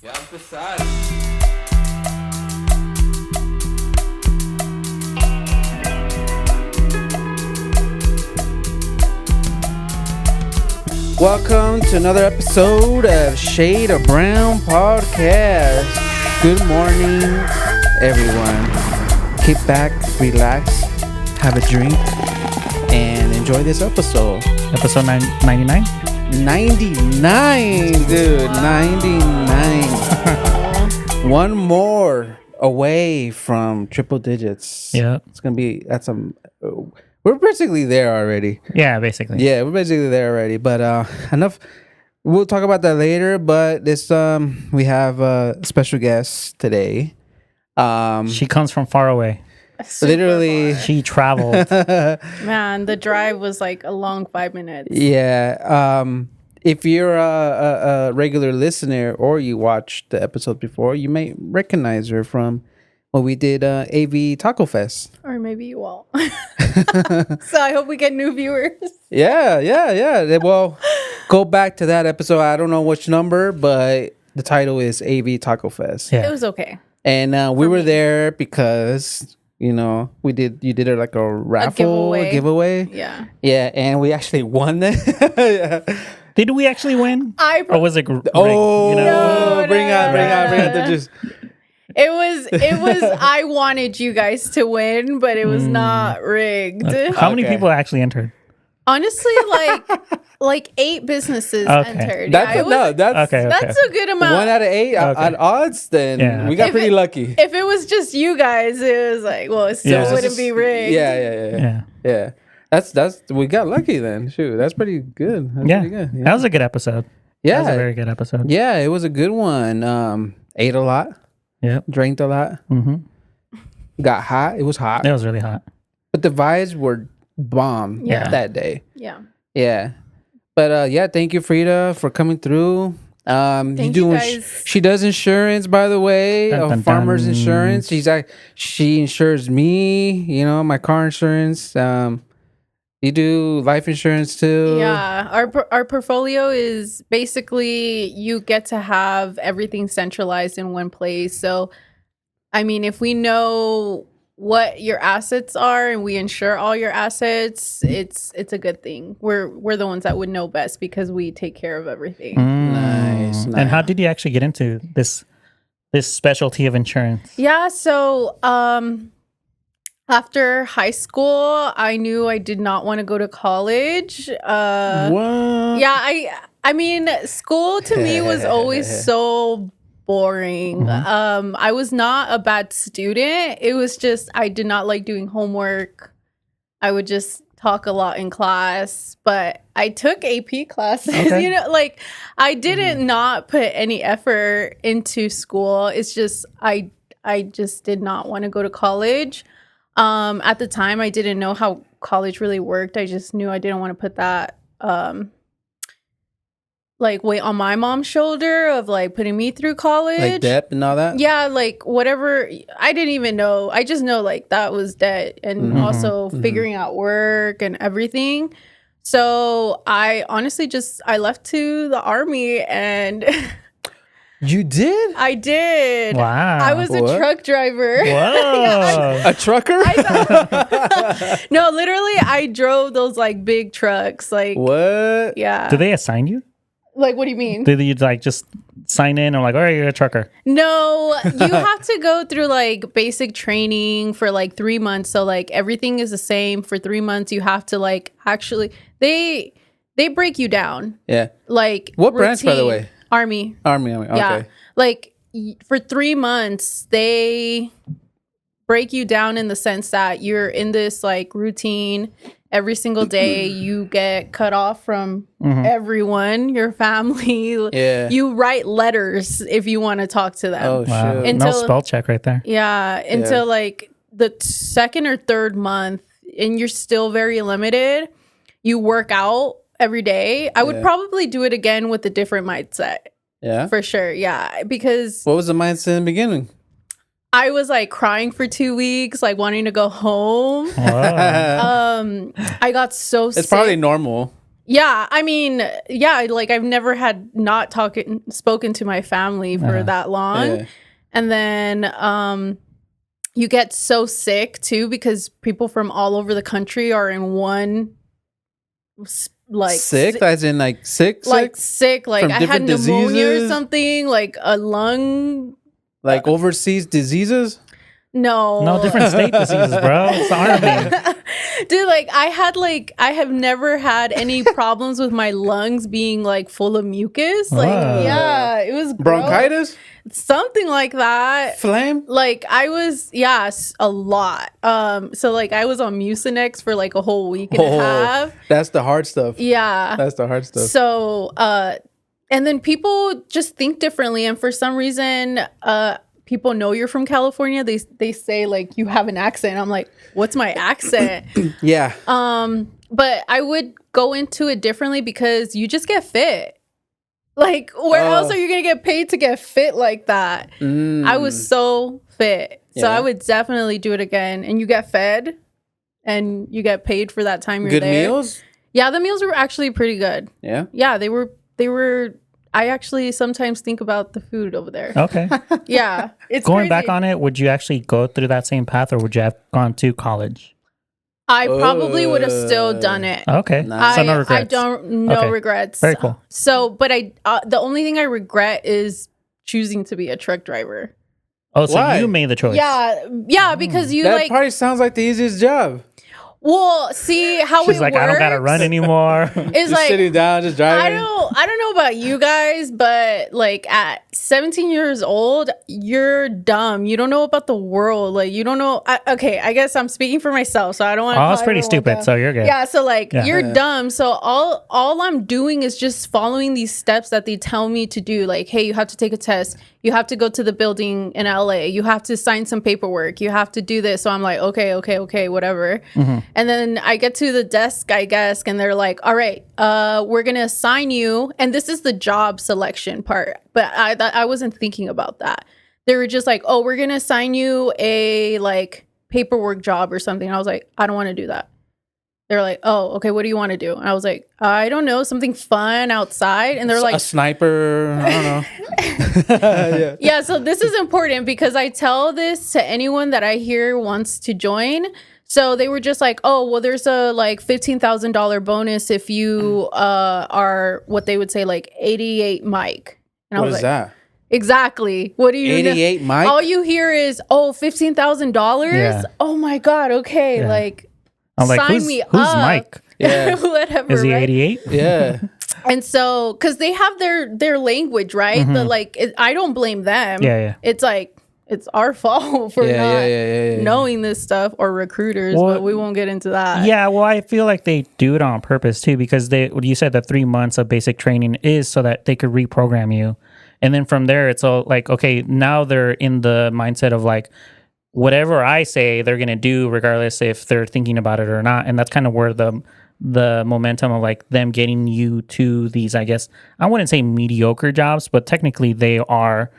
Ya empezar. Welcome to another episode of Shade of Brown Podcast. Good morning, everyone. Kick back, relax, have a drink, and enjoy this episode. Episode 99? 99, dude. 99. One more away from triple digits. Yeah. It's going to be, we're basically there already. Yeah, basically. Yeah, we're basically there already. But enough. We'll talk about that later. But this, we have a special guest today. She comes from far away. Literally. She traveled. Man, the drive was like a long 5 minutes. Yeah. If you're a regular listener or you watched the episode before, you may recognize her from when we did AV Taco Fest. Or maybe you won't. So I hope we get new viewers. Yeah. Well, go back to that episode. I don't know which number, but the title is AV Taco Fest. Yeah. It was okay. And we were there because, you did it like a raffle giveaway. Yeah. Yeah, and we actually won that. Did we actually win? Or was it rigged? Oh, No, bring out the juice. It was I wanted you guys to win, but it was not rigged. How many people actually entered? Honestly, like 8 businesses entered. That's That's a good amount. 1 out of 8 at odds. Then we got pretty lucky. If it was just you guys, it was like, well, it still wouldn't be rigged. Yeah. That's we got lucky then. Shoot, that's pretty good. That's pretty good. That was a good episode. Yeah, that was a very good episode. Yeah, it was a good one. Ate a lot. Yep. Drank a lot. Mm-hmm. Got hot. It was hot. It was really hot. But the vibes were bomb that day. Yeah. But thank you, Frida, for coming through. Thank you guys. She does insurance, by the way, Dun, dun, farmers dun. insurance. She insures me, my car insurance. You do life insurance too. Yeah, our portfolio is basically you get to have everything centralized in one place. So, I mean, if we know what your assets are and we insure all your assets, it's a good thing. We're the ones that would know best because we take care of everything. Nice. And how did you actually get into this specialty of insurance? Yeah, so after high school, I knew I did not want to go to college. What? Yeah, I mean, school to me was always so boring. I was not a bad student. It was just I did not like doing homework. I would just talk a lot in class, but I took AP classes. Okay. I didn't not put any effort into school. It's just I just did not want to go to college. At the time, I didn't know how college really worked. I just knew I didn't want to put that weight on my mom's shoulder of putting me through college, Like debt and all that. Yeah, whatever. I didn't even know. I just know that was debt, and also figuring out work and everything. So I honestly I left to the Army and. You did? I did. Wow. I was a truck driver. Whoa. A trucker? No, literally, I drove those big trucks. What? Yeah. Did they assign you? What do you mean? Did you just sign in or all right, you're a trucker? No, you have to go through basic training for 3 months. So everything is the same for 3 months. You have to actually they break you down. Yeah. What branch, by the way? Army. Okay. Yeah. For 3 months, they break you down in the sense that you're in this routine every single day. You get cut off from everyone, your family. Yeah. You write letters if you want to talk to them. Oh, Wow. shit. No spell check right there. Yeah. Until the second or third month, and you're still very limited. You work out every day. I would probably do it again with a different mindset. Yeah. For sure. Yeah. Because What was the mindset in the beginning? I was crying for 2 weeks, wanting to go home. Wow. I got so sick. It's probably normal. Yeah, I mean, yeah, like I've never had not spoken to my family for that long. Yeah. And then you get so sick too because people from all over the country are in one like sick, as in like sick, like sick, like from I had different pneumonia diseases? or something, like a lung, like overseas diseases. No, different state diseases, bro. It's the army. Dude, like I have never had any problems with my lungs being like full of mucus. Like, yeah, it was gross. Bronchitis, something like that. phlegm. Like I was, a lot. So like I was on Mucinex for like a whole week and a half. That's the hard stuff. Yeah, That's the hard stuff. So, and then people just think differently, and for some reason, people know you're from California. They say like you have an accent. I'm like, what's my accent? Yeah. But I would go into it differently because you just get fit. Like, where else are you gonna get paid to get fit like that? I was so fit, so I would definitely do it again. And you get fed, and you get paid for that time you're Good there. meals. Yeah, the meals were actually pretty good. Yeah. Yeah, they were. I actually sometimes think about the food over there. Okay. Yeah, it's Going crazy. back on it, would you actually go through that same path, or would you have gone to college? I probably would have still done it. Okay. Nice. So no I regrets. don't Okay. regrets. Very cool. So, but the only thing I regret is choosing to be a truck driver. Oh, so Why? you made the choice. Yeah, because you That like. probably sounds like the easiest job. Well, see how She's it like, works. I don't gotta run anymore. It's Just like sitting down, just driving. I don't know about you guys, but like at 17 years old, you're dumb. You don't know about the world. Like you don't know. Okay, I guess I'm speaking for myself, so I don't want to. Oh, it's pretty stupid. So you're good. Yeah, so like Yeah. you're dumb. So all I'm doing is just following these steps that they tell me to do. Like, hey, you have to take a test. You have to go to the building in LA. You have to sign some paperwork. You have to do this. So I'm like, okay, whatever. Mm-hmm. And then I get to the desk, I guess, and they're like, all right, we're gonna assign you. And this is the job selection part. But I wasn't thinking about that. They were just like, oh, we're gonna assign you a like paperwork job or something. And I was like, I don't want to do that. They're like, oh, okay, what do you want to do? And I was like, I don't know, something fun outside. And they're like, a sniper. I don't know. yeah, so this is important because I tell this to anyone that I hear wants to join. So they were just like, oh, well, there's a like $15,000 bonus if you are what they would say like 88 mic. And I What was is like, that? exactly. What do you 88 mic? All you hear is, oh, $15,000. Yeah. Oh my God. Okay. Yeah. like, I'm like, sign who's me who's up. Mike? Yeah. Whatever. Is he right? 88? Yeah. And so, because they have their language, right? The like, I don't blame them. Yeah. It's like it's our fault for Yeah. knowing this stuff, or recruiters, Well, but we won't get into that. Yeah, well, I feel like they do it on purpose too, because you said that 3 months of basic training is so that they could reprogram you. And then from there, it's all like, okay, now they're in the mindset of like, whatever I say, they're going to do regardless if they're thinking about it or not. And that's kind of where the momentum of like them getting you to these, I guess, I wouldn't say mediocre jobs, but technically they are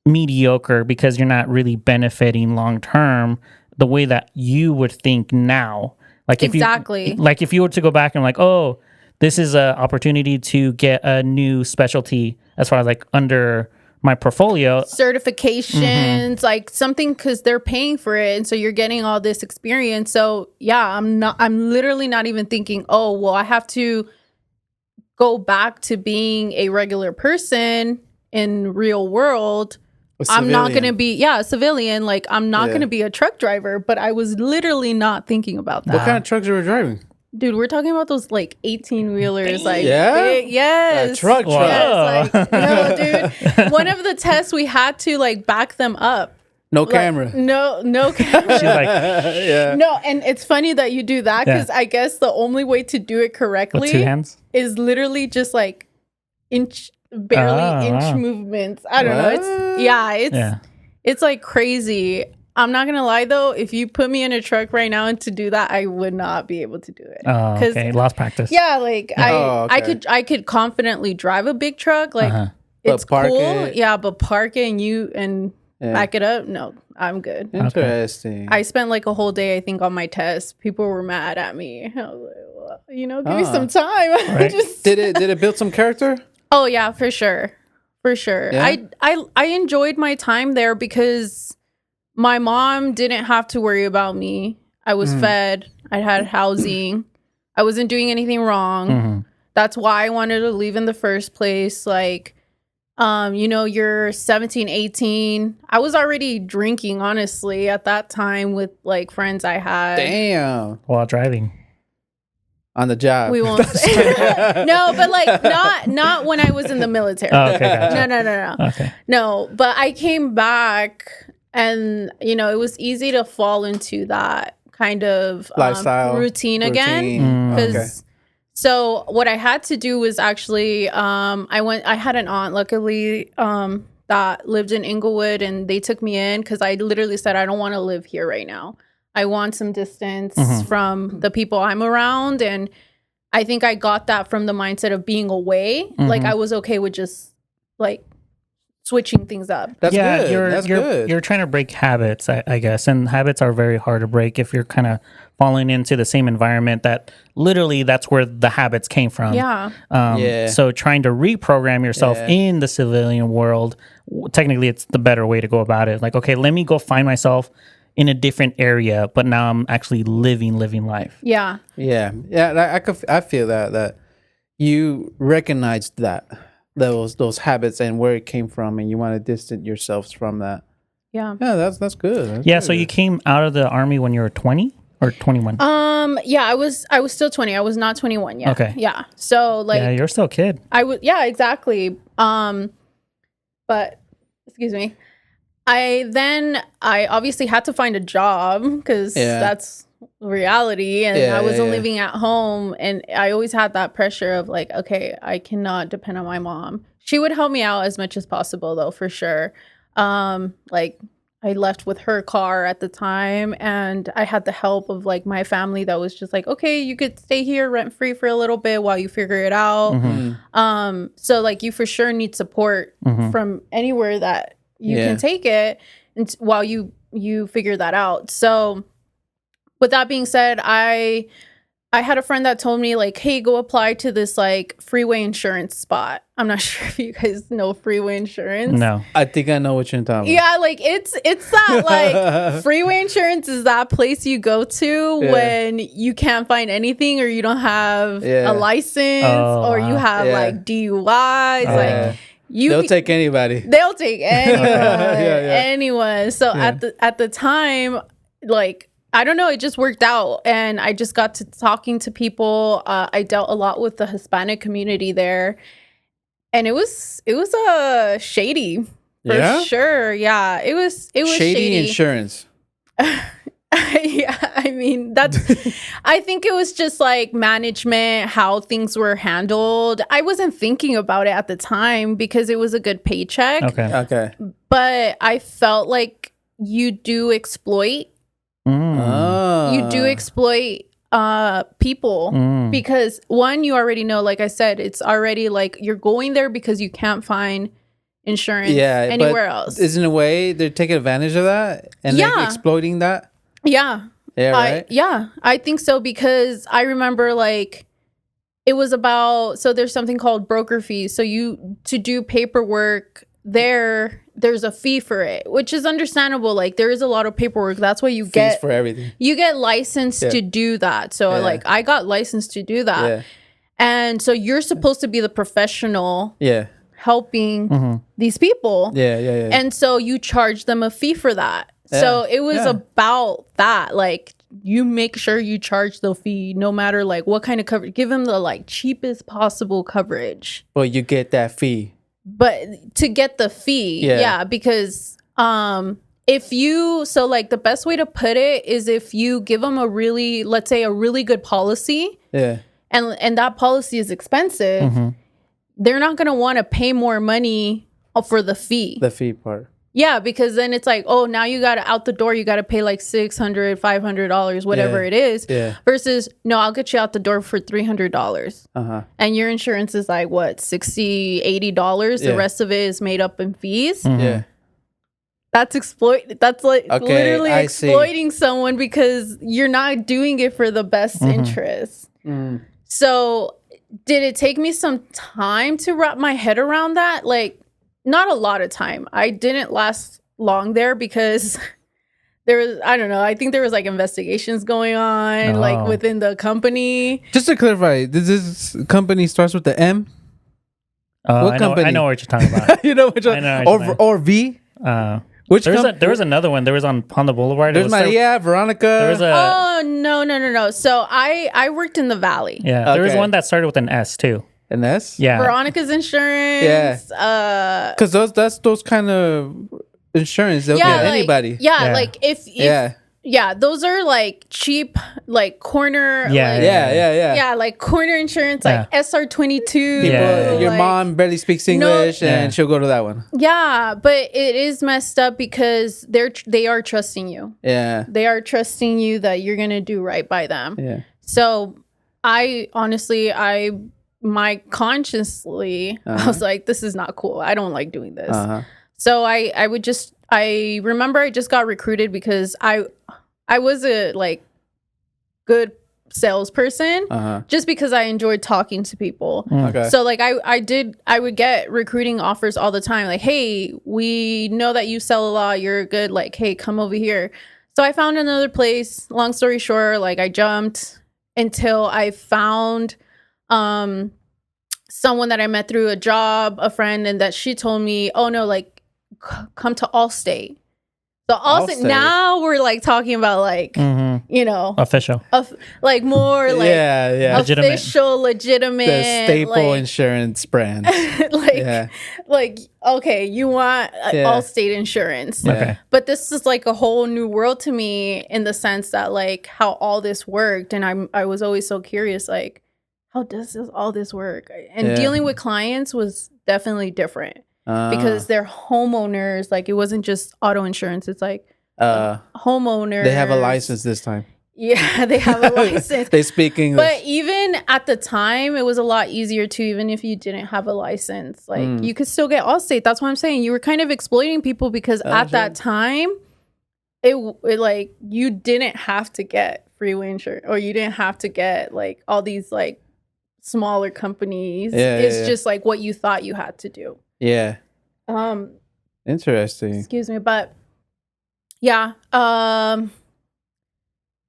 mediocre because you're not really benefiting long term the way that you would think now. Like if Exactly. if you were to go back and like, oh, this is an opportunity to get a new specialty as far as like under my portfolio, Certifications, like something, because they're paying for it, and so you're getting all this experience. So yeah, I'm literally not even thinking, oh, well, I have to go back to being a regular person in real world. I'm not going to be, a civilian. Like, I'm not going to be a truck driver, but I was literally not thinking about that. What kind of trucks you were driving? Dude, we're talking about those like 18 wheelers, like Yeah? big, yes, Truck. yes, like, no, dude. One of the tests we had to like back them up. No Like, camera. no camera. she's like, Yeah. No, and it's funny that you do that because Yeah. I guess the only way to do it with correctly 2 hands. is literally just like barely inch wow. movements. I don't know. It's like crazy. I'm not gonna lie though, if you put me in a truck right now and to do that, I would not be able to do it. Oh, okay. Lost practice. Yeah, like Oh, I okay. I could confidently drive a big truck. Like Uh-huh. it's But park cool. it- Yeah, but park it and back it up. No, I'm good. Interesting. I spent like a whole day, I think, on my test. People were mad at me. I was like, well, give me some time. Right. Did it build some character? Oh yeah, for sure. Yeah. I enjoyed my time there because my mom didn't have to worry about me. I was fed. I had housing. I wasn't doing anything wrong. Mm-hmm. That's why I wanted to leave in the first place. Like, you're 17, 18. I was already drinking, honestly, at that time with like friends I had. Damn. While driving. On the job. We won't say. No, but like not when I was in the military. Oh, okay, gotcha. No. Okay. No, but I came back and, it was easy to fall into that kind of lifestyle routine again. Okay. So what I had to do was actually, I had an aunt, luckily, that lived in Inglewood, and they took me in because I literally said, I don't want to live here right now. I want some distance from the people I'm around. And I think I got that from the mindset of being away. Like I was okay with just like switching things up. That's good. You're trying to break habits, I guess. And habits are very hard to break if you're kind of falling into the same environment that literally that's where the habits came from. Yeah. So trying to reprogram yourself in the civilian world, technically it's the better way to go about it. Like, okay, let me go find myself in a different area, but now I'm actually living life. Yeah. I feel that you recognized those habits and where it came from, and you want to distance yourselves from that. Yeah. That's good. So you came out of the army when you were 20 or 21? Yeah, I was still 20. I was not 21 yet. Okay. Yeah. So like, yeah, you're still a kid. Yeah, exactly. But excuse me. I obviously had to find a job because that's reality, and I wasn't living at home, and I always had that pressure of like, okay, I cannot depend on my mom. She would help me out as much as possible, though, for sure. Like I left with her car at the time, and I had the help of like my family that was just like, okay, you could stay here rent free for a little bit while you figure it out. So like you for sure need support from anywhere that you can take it while you figure that out. So with that being said, I had a friend that told me like, hey, go apply to this like freeway insurance spot. I'm not sure if you guys know freeway insurance. No. I think I know what you're talking about. Yeah, like it's that like freeway insurance is that place you go to when you can't find anything or you don't have a license or you have like DUIs. Like they'll take anybody. They'll take anyone. So at the time, like, I don't know, it just worked out, and I just got to talking to people. I dealt a lot with the Hispanic community there, and it was shady for sure. Yeah, it was shady insurance. Yeah, I mean I think it was just like management, how things were handled. I wasn't thinking about it at the time because it was a good paycheck. Okay. But I felt like you do exploit. You do exploit people because one, you already know, like I said, it's already like you're going there because you can't find insurance anywhere else. Isn't a way they're taking advantage of that and like exploiting that? Yeah. Yeah, right? I think so, because I remember like it was about, so there's something called broker fees. So to do paperwork there's a fee for it, which is understandable. Like there is a lot of paperwork. That's why you fees for everything. You get licensed to do that. So like I got licensed to do that. Yeah. And so you're supposed to be the professional helping these people. Yeah. And so you charge them a fee for that. Yeah. So it was about that. Like you make sure you charge the fee no matter like what kind of coverage. Give them the like cheapest possible coverage. Well, you get that fee. But to get the fee, because if you, so like the best way to put it is if you give them let's say a really good policy, and that policy is expensive, they're not going to want to pay more money for the fee. The fee part. Yeah, because then it's like, oh, now you got to out the door, you got to pay like $600, $500, whatever it is. Yeah. Versus, no, I'll get you out the door for $300. And your insurance is like, what, $60, $80? The rest of it is made up in fees. Yeah. That's like Okay, literally I see. exploiting someone because you're not doing it for the best interest. So did it take me some time to wrap my head around that? Like, not a lot of time. I didn't last long there because there was, I don't know, I think there was like investigations going on like within the company. Just to clarify, this company starts with the M? What company? I know what you're talking about. You know which one? I know what you're Or V? Which there was another one. There was on the Boulevard. There's Maria, Veronica. There was no. So I worked in the Valley. Yeah, there was one that started with an S too. An S? Yeah. Veronica's Insurance. Yeah. Because that's those kind of insurance. They'll get anybody. Like if those are like cheap, like corner. Yeah. Like corner insurance, like SR22. Your mom barely speaks English, and she'll go to that one. Yeah, but it is messed up because they are trusting you. Yeah, they are trusting you that you're gonna do right by them. Yeah. So I honestly, my consciously, I was like, this is not cool. I don't like doing this. So I remember I just got recruited because I was a like good salesperson just because I enjoyed talking to people. Okay. So like I would get recruiting offers all the time. Like, hey, we know that you sell a lot. You're good. Like, hey, come over here. So I found another place. Long story short, like I jumped until I found someone that I met through a job, a friend, and that she told me, oh no, like come to Allstate. So Allstate, now we're like talking about like, you know, official, like more like official, legitimate, the staple like, insurance brand. like, okay, you want Allstate insurance. Okay. But this is like a whole new world to me in the sense that like how all this worked. And I was always so curious, like, how does all this work? And dealing with clients was definitely different. Because they're homeowners, like it wasn't just auto insurance. It's like homeowners. They have a license this time. Yeah, they have a license. They speak English. But even at the time, it was a lot easier too. Even if you didn't have a license, like you could still get Allstate. That's what I'm saying. You were kind of exploiting people because at that time, it like you didn't have to get freeway insurance or you didn't have to get like all these like smaller companies. It's just like what you thought you had to do. Yeah. Interesting. Excuse me, but yeah.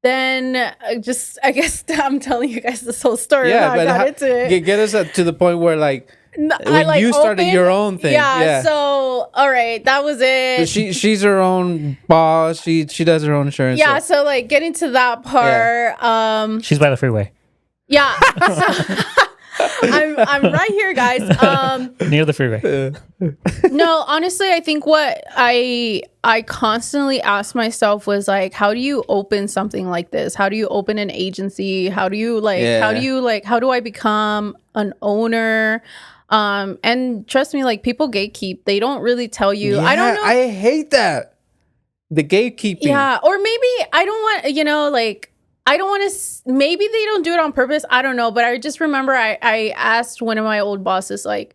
Then I guess I'm telling you guys this whole story. Yeah, but I got into it. Get us up to the point where like when you started your own thing. Yeah. So all right, that was it. So she's her own boss. She does her own insurance. Yeah. So like getting to that part. She's by the freeway. Yeah. I'm right here, guys. Near the freeway. No, honestly, I think what I constantly asked myself was like, how do you open something like this? How do you open an agency? How do I become an owner? And trust me, like people gatekeep. They don't really tell you. Yeah, I don't know. I hate that. The gatekeeping. Yeah, or maybe I don't want, you know, like I don't want to, maybe they don't do it on purpose. I don't know. But I just remember I asked one of my old bosses, like,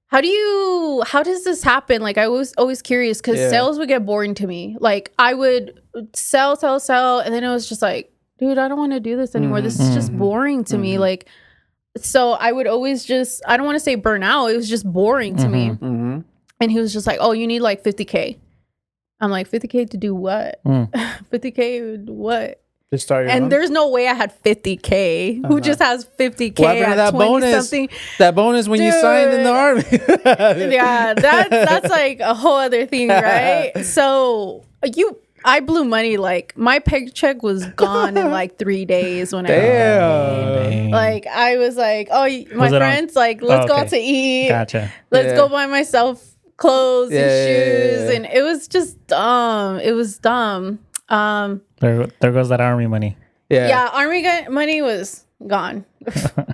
how does this happen? Like, I was always curious because sales would get boring to me. Like, I would sell. And then it was just like, dude, I don't want to do this anymore. This is just boring to me. Like, so I would always just, I don't want to say burn out. It was just boring to me. And he was just like, oh, you need like 50K. I'm like, 50K to do what? 50K what? And there's no way I had 50K. Who just has 50K? What happened to that bonus? Something? That bonus when you signed in the army. Yeah, that's like a whole other thing, right? So I blew money. Like my paycheck was gone in like 3 days when I like I was like, oh, my friends, like let's go out to eat. Gotcha. Let's go buy myself clothes and shoes, and it was just dumb. It was dumb. There goes that army money. Yeah, army money was gone.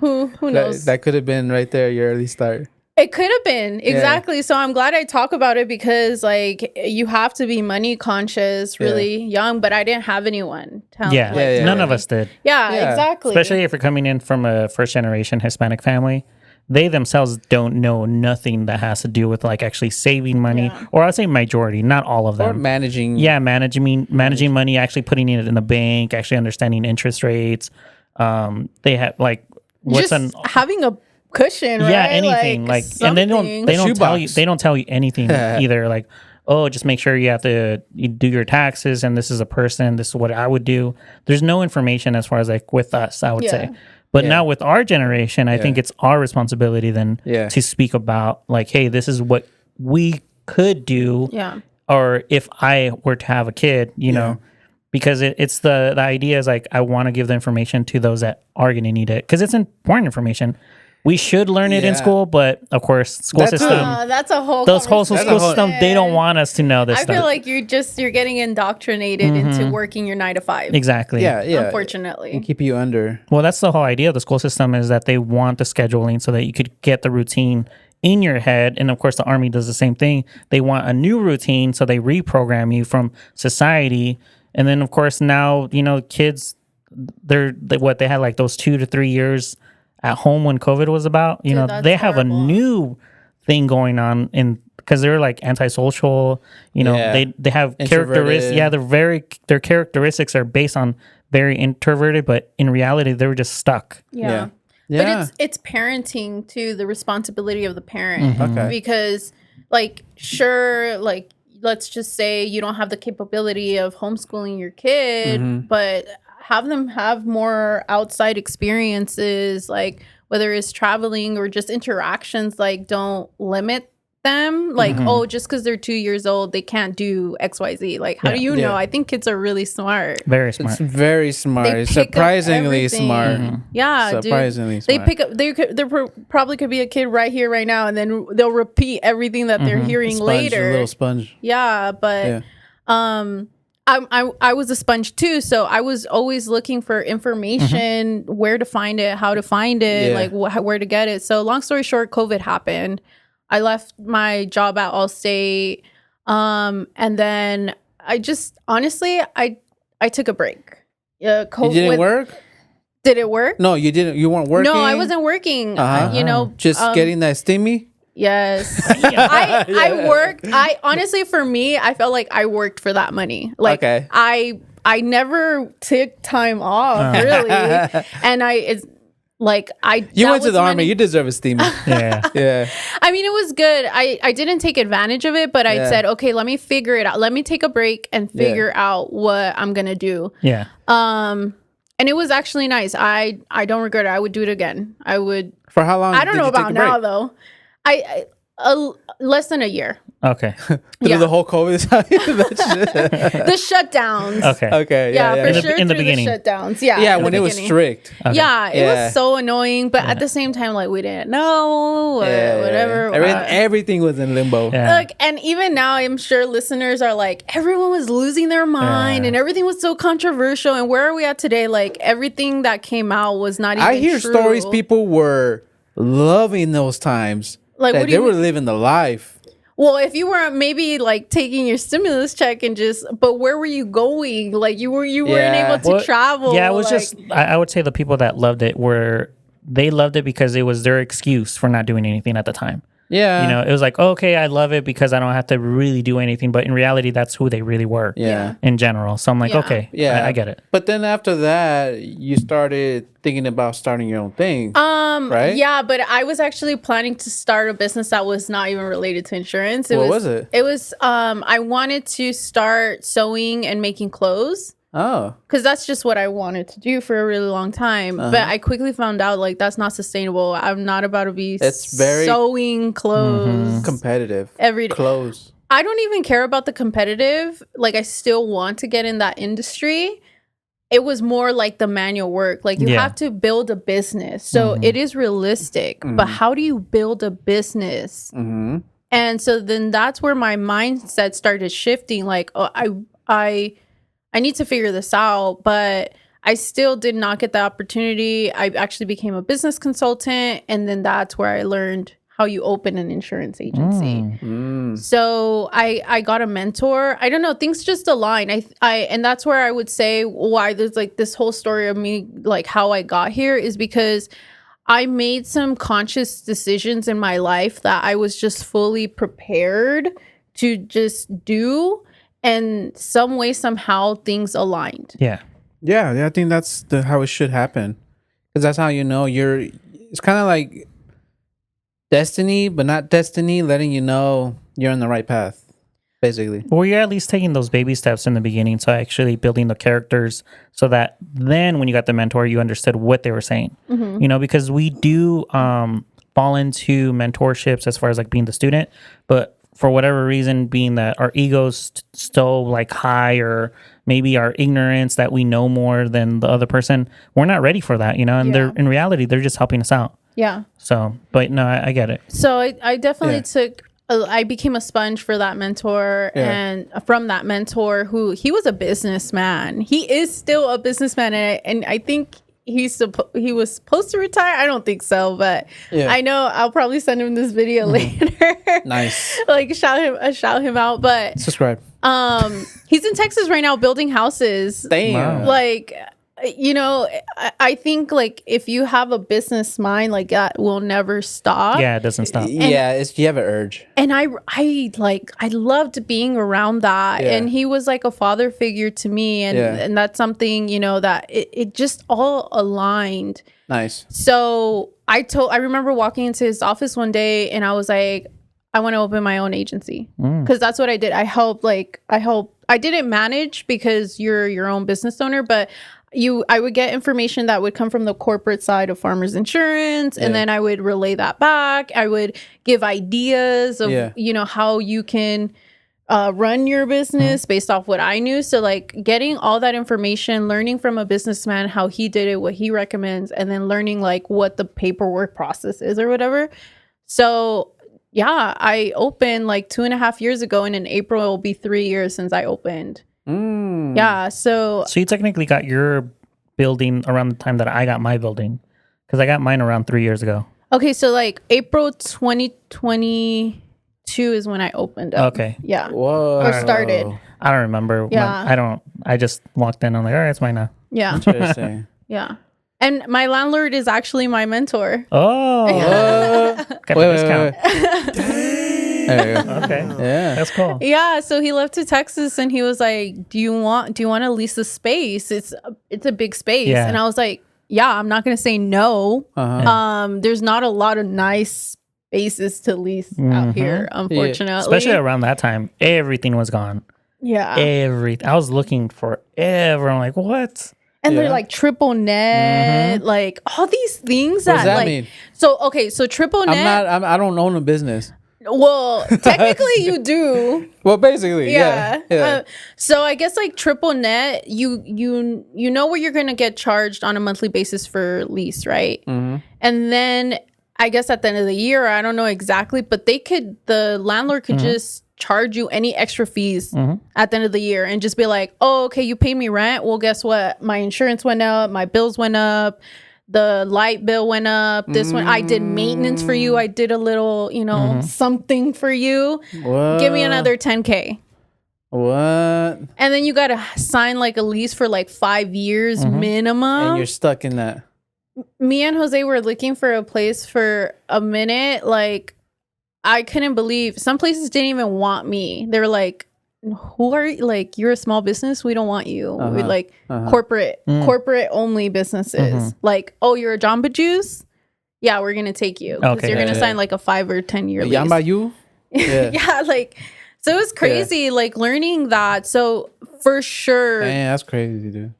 Who knows? That could have been right there, your early start. It could have been, exactly. So I'm glad I talk about it because like you have to be money conscious really young, but I didn't have anyone tell me. None of us did. Yeah, exactly. Especially if you're coming in from a first generation Hispanic family. they themselves don't know nothing that has to do with like actually saving money, Yeah. or I'd say majority, not all of Or them. managing. Yeah, managing money, actually putting it in the bank, actually understanding interest rates. They have like what's Just having a cushion, right? yeah, anything like and they something. don't tell you shoebox. anything either. Like, oh, just make sure you do your taxes, and this is a person, this is what I would do. There's no information as far as like with us, I would say. But Yeah. now with our generation, I think it's our responsibility then Yeah. to speak about like, hey, this is what we could do, Yeah. or if I were to have a kid, you know, because it's the idea is like I want to give the information to those that are going to need it because it's important information. We should learn it in Yeah. school, but of course, school That's system, That's a whole those whole conversation. school system, they don't want us to know this I stuff. feel like you're getting indoctrinated into working your 9 to 5. Exactly. Yeah. Yeah. Unfortunately. And keep you under. Well, that's the whole idea of the school system is that they want the scheduling so that you could get the routine in your head. And of course, the Army does the same thing. They want a new routine, so they reprogram you from society. And then, of course, now, you know, kids, they had like those 2 to 3 years at home when COVID was about. You Dude, know, that's they have horrible. a new thing going on because they're like antisocial. You know, Yeah. they have characteristics. Introverted. Yeah, their characteristics are based on very introverted, but in reality, they were just stuck. Yeah. Yeah. But it's parenting too, the responsibility of the parent. Mm-hmm. Okay. Because like sure, like let's just say you don't have the capability of homeschooling your kid, Mm-hmm. but have them have more outside experiences, like whether it's traveling or just interactions, like don't limit them. Like, Mm-hmm. oh, just because they're 2 years old, they can't do XYZ. Like, how do you know? Yeah. I think kids are really smart. Very smart. It's very smart. They It's pick up surprisingly everything. smart. Yeah, Surprisingly dude. smart. They pick up. Probably could be a kid right here, right now, and then they'll repeat everything that they're hearing Sponge, later. A little sponge. Yeah, but I was a sponge too, so I was always looking for information, where to find it, how to find it, Yeah. like where to get it. So long story short, COVID happened. I left my job at Allstate, and then I just honestly I took a break. You didn't work? Did it work? No, you didn't. You weren't working. No, I wasn't working. Uh-huh. You know, Just getting that stimmy. Yes. I worked. I honestly, for me, I felt like I worked for that money. Like Okay. I never took time off really, and it's like You that went to was the army. money- You deserve a steamy. Yeah. Yeah. I mean, it was good. I didn't take advantage of it, but I Yeah. said, okay, let me figure it out. Let me take a break and figure out what I'm gonna do. Yeah. And it was actually nice. I don't regret it. I would do it again. I would. For how long? I don't did know you take about a break? now though. Less than a year. Okay. Through Yeah. the whole COVID time. The shutdowns. Okay. Okay. Yeah, Yeah. for In the- sure. in the through beginning. shutdowns. Yeah. Yeah, in the when it was beginning. strict. Yeah, it Yeah. was so annoying, but at the same time, like we didn't know whatever. Everything was in limbo. Yeah. Look, and even now, I'm sure listeners are like, everyone was losing their mind, Yeah. and everything was so controversial. And where are we at today? Like everything that came out was not even. I hear true. stories people were loving those times. Like, that what do they you were mean? living the life. Well, if you were maybe like taking your stimulus check and but where were you going? Like you weren't Yeah. able to Well, travel. Yeah, it was like- just I would say the people that loved it they loved it because it was their excuse for not doing anything at the time. Yeah. You know, it was like, okay, I love it because I don't have to really do anything. But in reality, that's who they really were Yeah. in general. So I'm like, Yeah. okay, Yeah. I get it. But then after that, you started thinking about starting your own thing. Right? Yeah, but I was actually planning to start a business that was not even related to insurance. What was it? It was I wanted to start sewing and making clothes. Oh. Because that's just what I wanted to do for a really long time. But I quickly found out like that's not sustainable. I'm not about to be It's very- sewing clothes Competitive. every day. Clothes. I don't even care about the competitive. Like I still want to get in that industry. It was more like the manual work. Like you Yeah. have to build a business. So it is realistic. But how do you build a business? Mm-hmm. And so then that's where my mindset started shifting. Like, oh, I need to figure this out, but I still did not get the opportunity. I actually became a business consultant, and then that's where I learned how you open an insurance agency. So I got a mentor. I don't know, things just align. And that's where I would say why there's like this whole story of me, like how I got here is because I made some conscious decisions in my life that I was just fully prepared to just do, and some way, somehow, things aligned. Yeah. Yeah, I think that's how it should happen, because that's how you know you're. It's kind of like destiny, but not destiny, letting you know you're on the right path, basically. Or you're at least taking those baby steps in the beginning, so actually building the characters, so that then when you got the mentor, you understood what they were saying. You know, because we do fall into mentorships as far as like being the student, but for whatever reason, being that our egos still like high, or maybe our ignorance that we know more than the other person, we're not ready for that, you know. And they're in reality, they're just helping us out. Yeah. So, but no, I get it. So I definitely took. I became a sponge for that mentor, and from that mentor, who he was a businessman. He is still a businessman, and I think he was supposed to retire. I don't think so, but I know I'll probably send him this video later. Nice. Like shout him out. But Subscribe. he's in Texas right now building houses. Damn. Wow. Like, you know, I think like if you have a business mind, like that will never stop. Yeah, it doesn't stop. Yeah, you have an urge. And I loved being around that. Yeah. And he was like a father figure to me. And that's something, you know, that it just all aligned. Nice. So I remember walking into his office one day and I was like, I want to open my own agency, because that's what I did. I didn't manage, because you're your own business owner, but I would get information that would come from the corporate side of Farmers Insurance, and then I would relay that back. I would give ideas of, you know, how you can run your business based off what I knew. So like getting all that information, learning from a businessman how he did it, what he recommends, and then learning like what the paperwork process is or whatever. So yeah, I opened like 2.5 years ago, and in April it will be 3 years since I opened. Yeah, so you technically got your building around the time that I got my building, because I got mine around 3 years ago. okay, so like April 2022 is when I opened up. Okay. Yeah. Whoa. Or started. I don't remember. Yeah. I just walked in. I'm like, all right, it's mine now. Yeah. Interesting. Yeah. And my landlord is actually my mentor. Oh. Got the discount. There you go. Okay. Yeah. That's cool. Yeah, so he left to Texas and he was like, "Do you want to lease a space? It's a big space." Yeah. And I was like, "Yeah, I'm not going to say no." There's not a lot of nice spaces to lease out here, unfortunately. Especially around that time, everything was gone. Yeah. I was looking forever. I'm like, what? And they're like triple net, like all these things What does that like mean? So triple net. I don't own a business. Well, technically you do. Well, basically, Yeah. yeah. So I guess like triple net, you know what you're gonna get charged on a monthly basis for lease, right? And then I guess at the end of the year, I don't know exactly, but the landlord could just charge you any extra fees at the end of the year and just be like, "Oh, okay, you paid me rent. Well, guess what? My insurance went up, my bills went up, the light bill went up, this one, I did maintenance for you, I did a little, you know, something for you. What? Give me another 10K." What? And then you got to sign like a lease for like 5 years minimum. And you're stuck in that. Me and Jose were looking for a place for a minute. Like, I couldn't believe some places didn't even want me. They were like, "Who are you? Like, you're a small business. We don't want you." We like corporate only businesses. Like, "Oh, you're a Jamba Juice? Yeah, we're gonna take you because Okay, you're gonna yeah. sign like a 5 or 10 year lease." Yamba you? Yeah. Yeah, like, so it was crazy, like learning that. So for sure, Man, that's crazy, dude.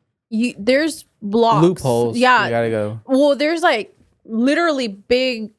there's blocks, Loopholes. Yeah, You gotta go. well, there's like literally big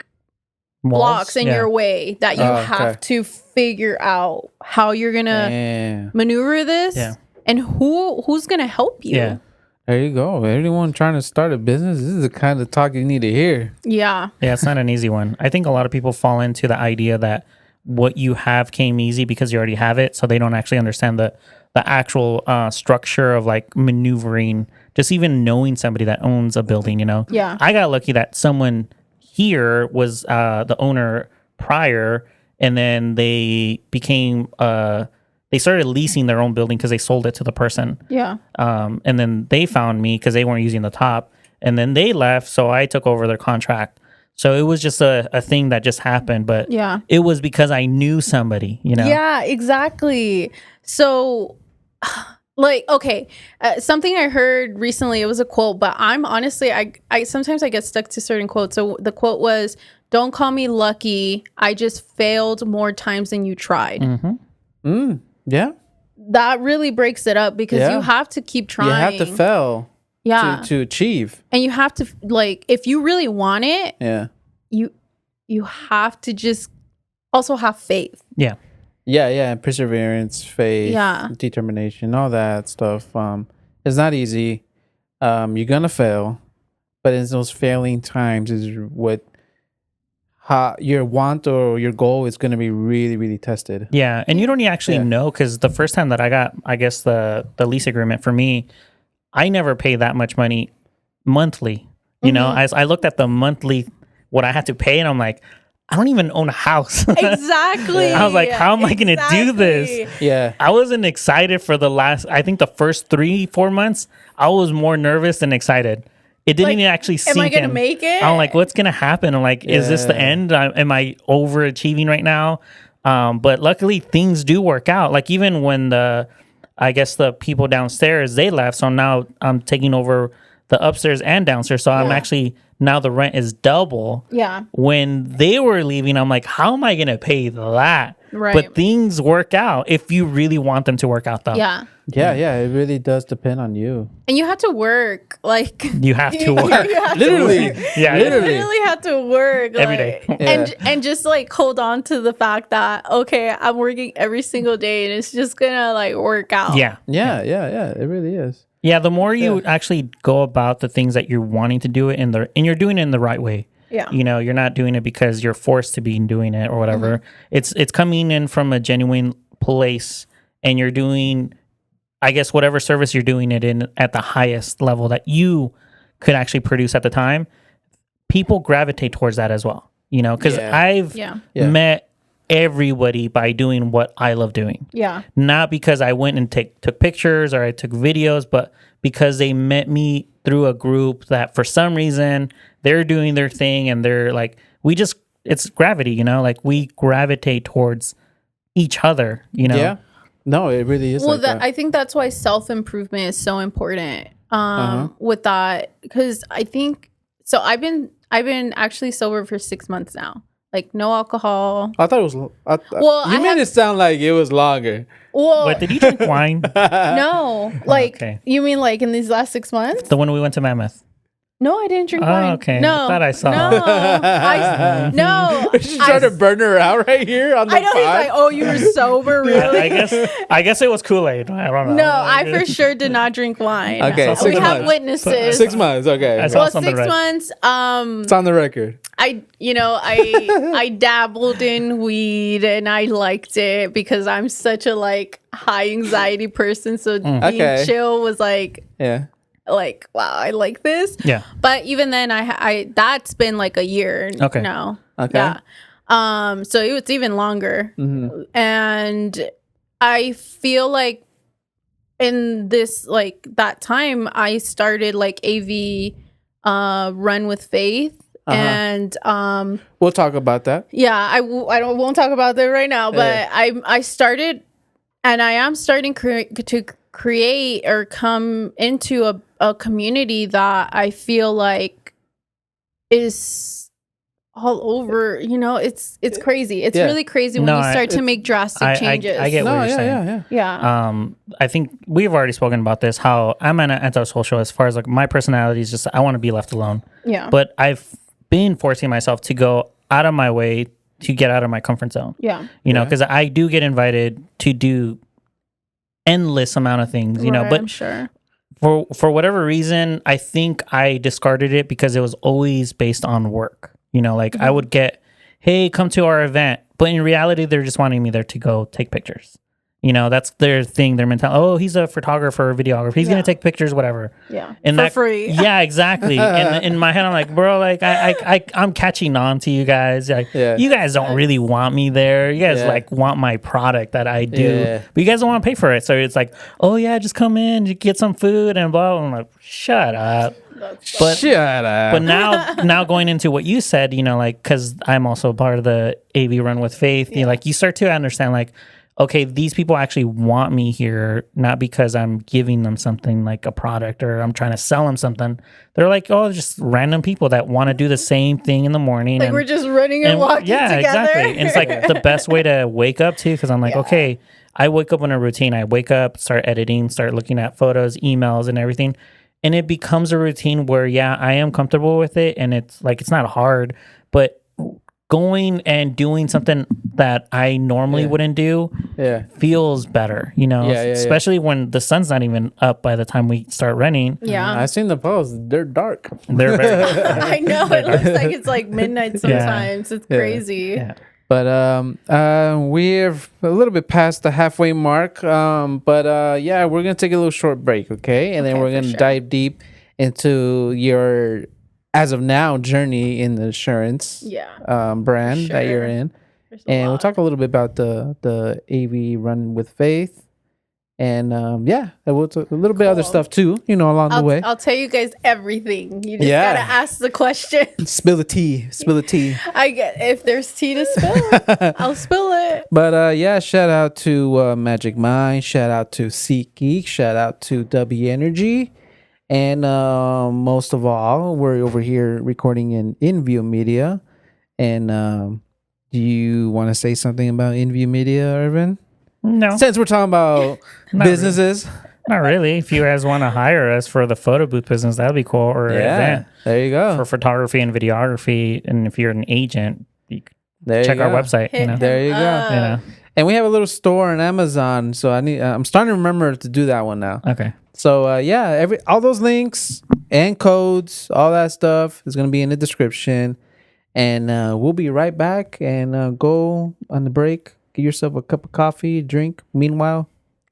blocks in your way that you have to figure out how you're gonna maneuver this, and who's gonna help you. Yeah. There you go. Anyone trying to start a business, this is the kind of talk you need to hear. Yeah. Yeah, it's not an easy one. I think a lot of people fall into the idea that what you have came easy because you already have it, so they don't actually understand the actual structure of like maneuvering, just even knowing somebody that owns a building, you know? Yeah. I got lucky that someone here was the owner prior, and then they became they started leasing their own building because they sold it to the person. Yeah. And then they found me because they weren't using the top. and then they left, so I took over their contract. So it was just a thing that just happened, but Yeah. it was because I knew somebody, you know? Yeah, exactly. So, like, okay, something I heard recently, it was a quote, but I'm honestly, I sometimes I get stuck to certain quotes. So the quote was, "Don't call me lucky. I just failed more times than you tried." Yeah. That really breaks it up because Yeah. you have to keep trying. You have to fail Yeah. to achieve. And you have to, like, if you really want it, Yeah. you have to just also have faith. Yeah. Yeah. Perseverance, faith, Yeah. determination, all that stuff. It's not easy. You're gonna fail, but in those failing times is what how your want or your goal is gonna be really, really tested. Yeah, and you don't actually Yeah. know, because the first time that I got, I guess, the lease agreement for me, I never pay that much money monthly. You know, as I looked at the monthly, what I had to pay, and I'm like, I don't even own a house. Exactly. I was like, how am I going to do this? Exactly. Yeah. I wasn't excited for I think the first 3-4 months, I was more nervous than excited. It didn't Like, even actually sink am I gonna in. make it? I'm like, what's gonna happen? I'm like, is this the Yeah. end? Am I overachieving right now? But luckily, things do work out. Like even when I guess the people downstairs, they left, so now I'm taking over the upstairs and downstairs. So I'm Yeah. actually, now the rent is double. Yeah. When they were leaving, I'm like, how am I gonna pay that? Right. But things work out if you really want them to work out, though. Yeah. Yeah. It really does depend on you. And you have to work. Like, You have to work. you have to Literally. work. Yeah, You Literally. really have to work Every like, day. and just like hold on to the fact that, okay, I'm working every single day and it's just gonna like work out. Yeah. Yeah. It really is. Yeah, the more you actually go about the things that you're wanting to do it and you're doing it in the right way. Yeah. You know, you're not doing it because you're forced to be doing it or whatever. It's coming in from a genuine place, and you're doing, I guess, whatever service you're doing it in at the highest level that you could actually produce at the time. People gravitate towards that as well. You know, because Yeah. I've Yeah. met everybody by doing what I love doing. Yeah. Not because I went and took pictures or I took videos, but because they met me through a group that for some reason they're doing their thing, and they're like, it's gravity, you know, like we gravitate towards each other, you know? Yeah. No, it really is. Well, like that. I think that's why self-improvement is so important with that, because I think so. I've been actually sober for 6 months now, like no alcohol. I thought it was. Well, you I made have- it sound like it was longer. Well, But did you drink wine? no, like Okay. you mean like in these last 6 months? The one we went to Mammoth. No, I didn't drink Oh, wine. okay. No, I thought I saw. No, no. She's trying to burn her out right here on the I know he's pod. like, oh, you were sober, really? I guess it was Kool-Aid. I don't know. No, I for sure did not drink wine. Okay, we 6 have months. witnesses. 6 months. Okay, I saw Well, something 6 red. months. it's on the record. I dabbled in weed and I liked it because I'm such a like high anxiety person. So being Okay. chill was like Yeah. wow, I like this. Yeah. But even then, I that's been like a year Okay. now. Okay. Yeah. So it's even longer, and I feel like in this like that time I started like AV Run with Faith. And We'll talk about that. yeah, I won't talk about that right now, but I started, and I am starting to create or come into a community that I feel like is all over. You know, it's crazy. It's Yeah. really crazy when No, you start to make drastic changes. I get what No, you're saying. yeah. yeah. I think we've already spoken about this, how I'm an antisocial as far as like my personality is just, I want to be left alone. Yeah. But I've been forcing myself to go out of my way to get out of my comfort zone. Yeah. You know, Yeah. because I do get invited to do endless amount of things, you know, Right, but I'm sure. for whatever reason, I think I discarded it because it was always based on work. You know, like I would get, hey, come to our event. But in reality, they're just wanting me there to go take pictures. You know, that's their thing, their mentality. Oh, he's a photographer, videographer. He's going to take pictures, whatever. Yeah. And For free. Yeah, exactly. And in my head, I'm like, bro, like I'm catching on to you guys. Like, Yeah. you guys don't really want me there. You guys Yeah. like want my product that I do, Yeah. but you guys don't want to pay for it. So it's like, oh yeah, just come in, you get some food and blah. I'm like, shut up. But Shut up. But now going into what you said, you know, like, because I'm also part of the AV Run with Faith, you know, like, you start to understand, like, okay, these people actually want me here, not because I'm giving them something like a product or I'm trying to sell them something. They're like, oh, just random people that want to do the same thing in the morning. Like, we're just running and walking together. Exactly. And it's like the best way to wake up too, because I'm like, okay, I wake up in a routine. I wake up, start editing, start looking at photos, emails, and everything. And it becomes a routine where, I am comfortable with it. And it's like, it's not hard, but going and doing something that I normally wouldn't do feels better, you know, especially when the sun's not even up by the time we start running. Yeah. I've seen the posts. They're dark. They're very I know. It looks like it's like midnight sometimes. It's crazy. Yeah. But we're a little bit past the halfway mark. But we're going to take a little short break, okay? And then we're going to dive deep into your, as of now, journey in the insurance brand that you're in. And we'll talk a little bit about the AV Run with Faith. And and we'll talk a little bit other stuff too, you know, along the way. I'll tell you guys everything. You just gotta ask the question. Spill the tea. Spill the tea. If there's tea to spill, I'll spill it. But shout out to Magicmind. Shout out to SeatGeek. Shout out to W Energy. And most of all, we're over here recording in Inview Media. And do you want to say something about Inview Media, Irvin? No. Since we're talking about businesses. Really. Not really. If you guys want to hire us for the photo booth business, that'd be cool. Or event. There you go. For photography and videography. And if you're an agent, you can check our website. You know? There you go. You know? And we have a little store on Amazon. So I'm starting to remember to do that one now. Okay. So all those links and codes, all that stuff is going to be in the description. And we'll be right back and go on the break. Get yourself a cup of coffee, drink. Meanwhile,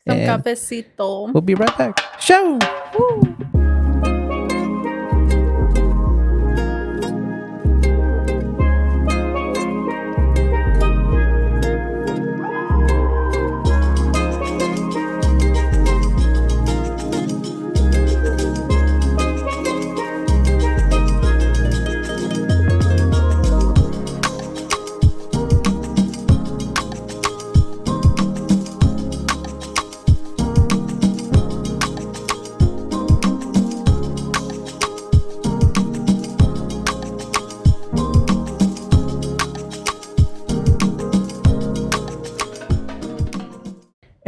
some cafecito. We'll be right back. Show. Woo.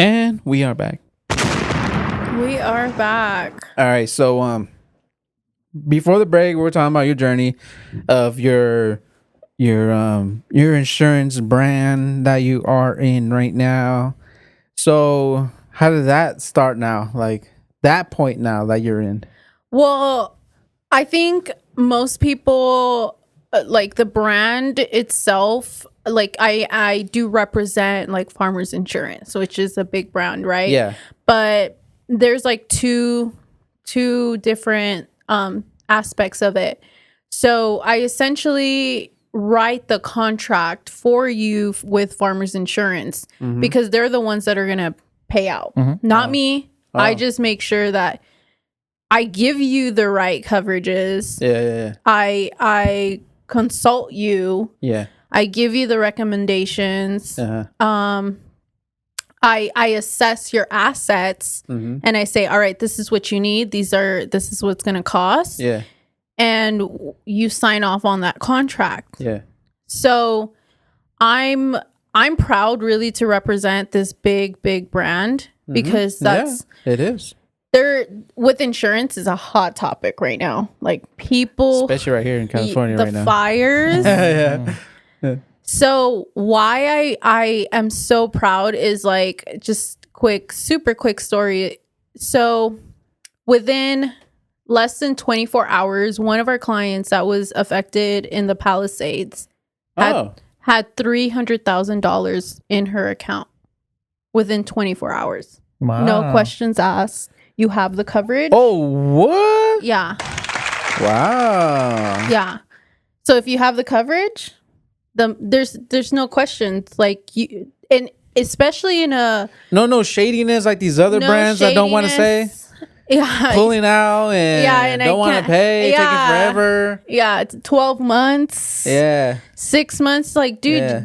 And we are back. We are back. All right. So before the break, we were talking about your journey of your insurance brand that you are in right now. So how did that start now? Like that point now that you're in? Well, I think most people like the brand itself. Like I do represent like Farmers Insurance, which is a big brand, right? Yeah. But there's like two different aspects of it. So I essentially write the contract for you with Farmers Insurance because they're the ones that are going to pay out, not me. I just make sure that I give you the right coverages. Yeah. I consult you. Yeah. I give you the recommendations. I assess your assets and I say, all right, this is what you need. This is what's going to cost. Yeah. And you sign off on that contract. Yeah. So I'm proud really to represent this big brand because that's it is. There with insurance is a hot topic right now. Like people, especially right here in California right now. The fires. Yeah. So why I am so proud is like just super quick story. So within less than 24 hours, one of our clients that was affected in the Palisades had $300,000 in her account within 24 hours. Wow. No questions asked. You have the coverage. Oh, what? Yeah. Wow. Yeah. So if you have the coverage, there's no questions. Like you, and especially in a no shadiness like these other brands I don't want to say. pulling out and don't want to pay, taking forever. Yeah, it's 12 months. Yeah. 6 months. Like, dude,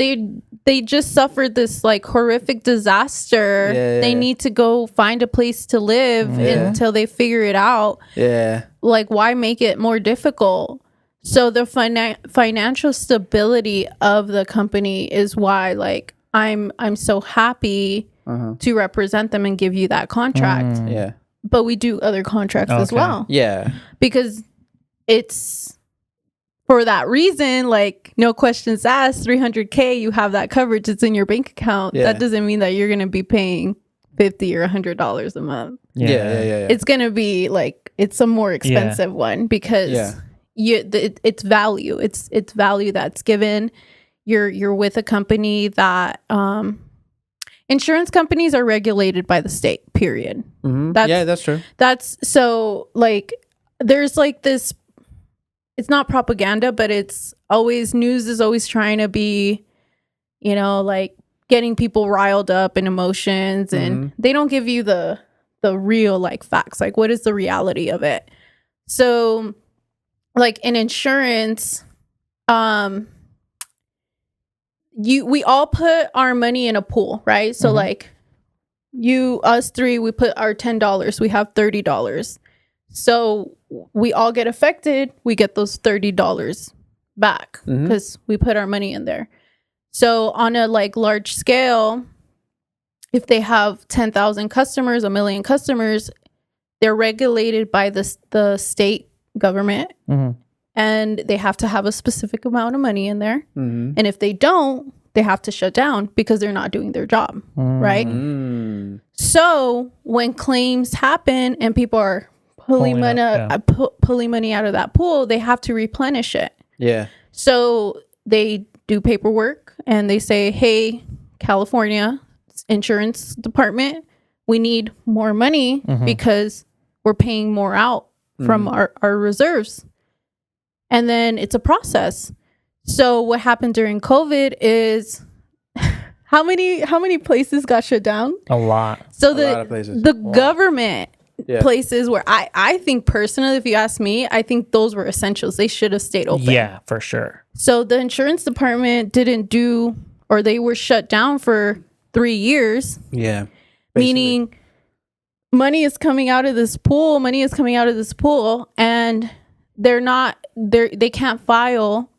they just suffered this like horrific disaster. They need to go find a place to live until they figure it out. Yeah. Like, why make it more difficult? So the financial stability of the company is why, like, I'm so happy to represent them and give you that contract. Yeah. But we do other contracts as well. Yeah. Because it's for that reason, like, no questions asked, $300K, you have that coverage, it's in your bank account. Yeah. That doesn't mean that you're going to be paying $50 or $100 a month. Yeah. It's going to be like, it's a more expensive one because it's value. It's value that's given. You're with a company that insurance companies are regulated by the state, period. That's true. That's so, like, there's like this, it's not propaganda, but it's always, news is always trying to be, you know, like getting people riled up in emotions, and they don't give you the real like facts, like what is the reality of it. So like in insurance, we all put our money in a pool, right? So like us three, we put our $10, we have $30. So we all get affected, we get those $30 back because we put our money in there. So on a like large scale, if they have 10,000 customers, 1 million customers, they're regulated by the state government, and they have to have a specific amount of money in there. And if they don't, they have to shut down because they're not doing their job, right? So when claims happen and people are pulling money out of that pool, they have to replenish it. Yeah. So they do paperwork and they say, hey, California insurance department, we need more money because we're paying more out from our reserves. And then it's a process. So what happened during COVID is how many places got shut down? A lot. So A lot of places. the government places where I think personally, if you ask me, I think those were essentials. They should have stayed open. Yeah, for sure. So the insurance department didn't do, or they were shut down for 3 years. Yeah. Meaning money is coming out of this pool, and they can't file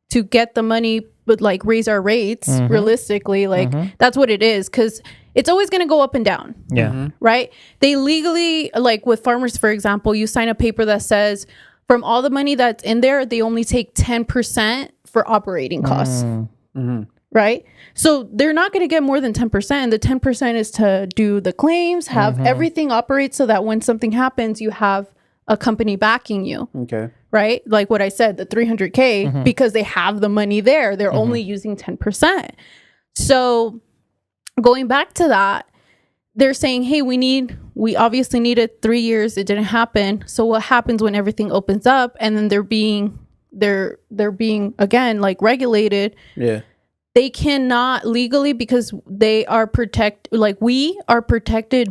to get the money, but like raise our rates realistically. Like that's what it is, because it's always going to go up and down. Yeah. Right. They legally, like with farmers, for example, you sign a paper that says from all the money that's in there, they only take 10% for operating costs. Right. So they're not going to get more than 10%. The 10% is to do the claims, have everything operate so that when something happens, you have a company backing you. Okay. Right. Like what I said, the $300K, because they have the money there, they're only using 10%. So going back to that, they're saying, hey, we obviously needed 3 years. It didn't happen. So what happens when everything opens up and then they're being again, like regulated? Yeah. They cannot legally, because we are protected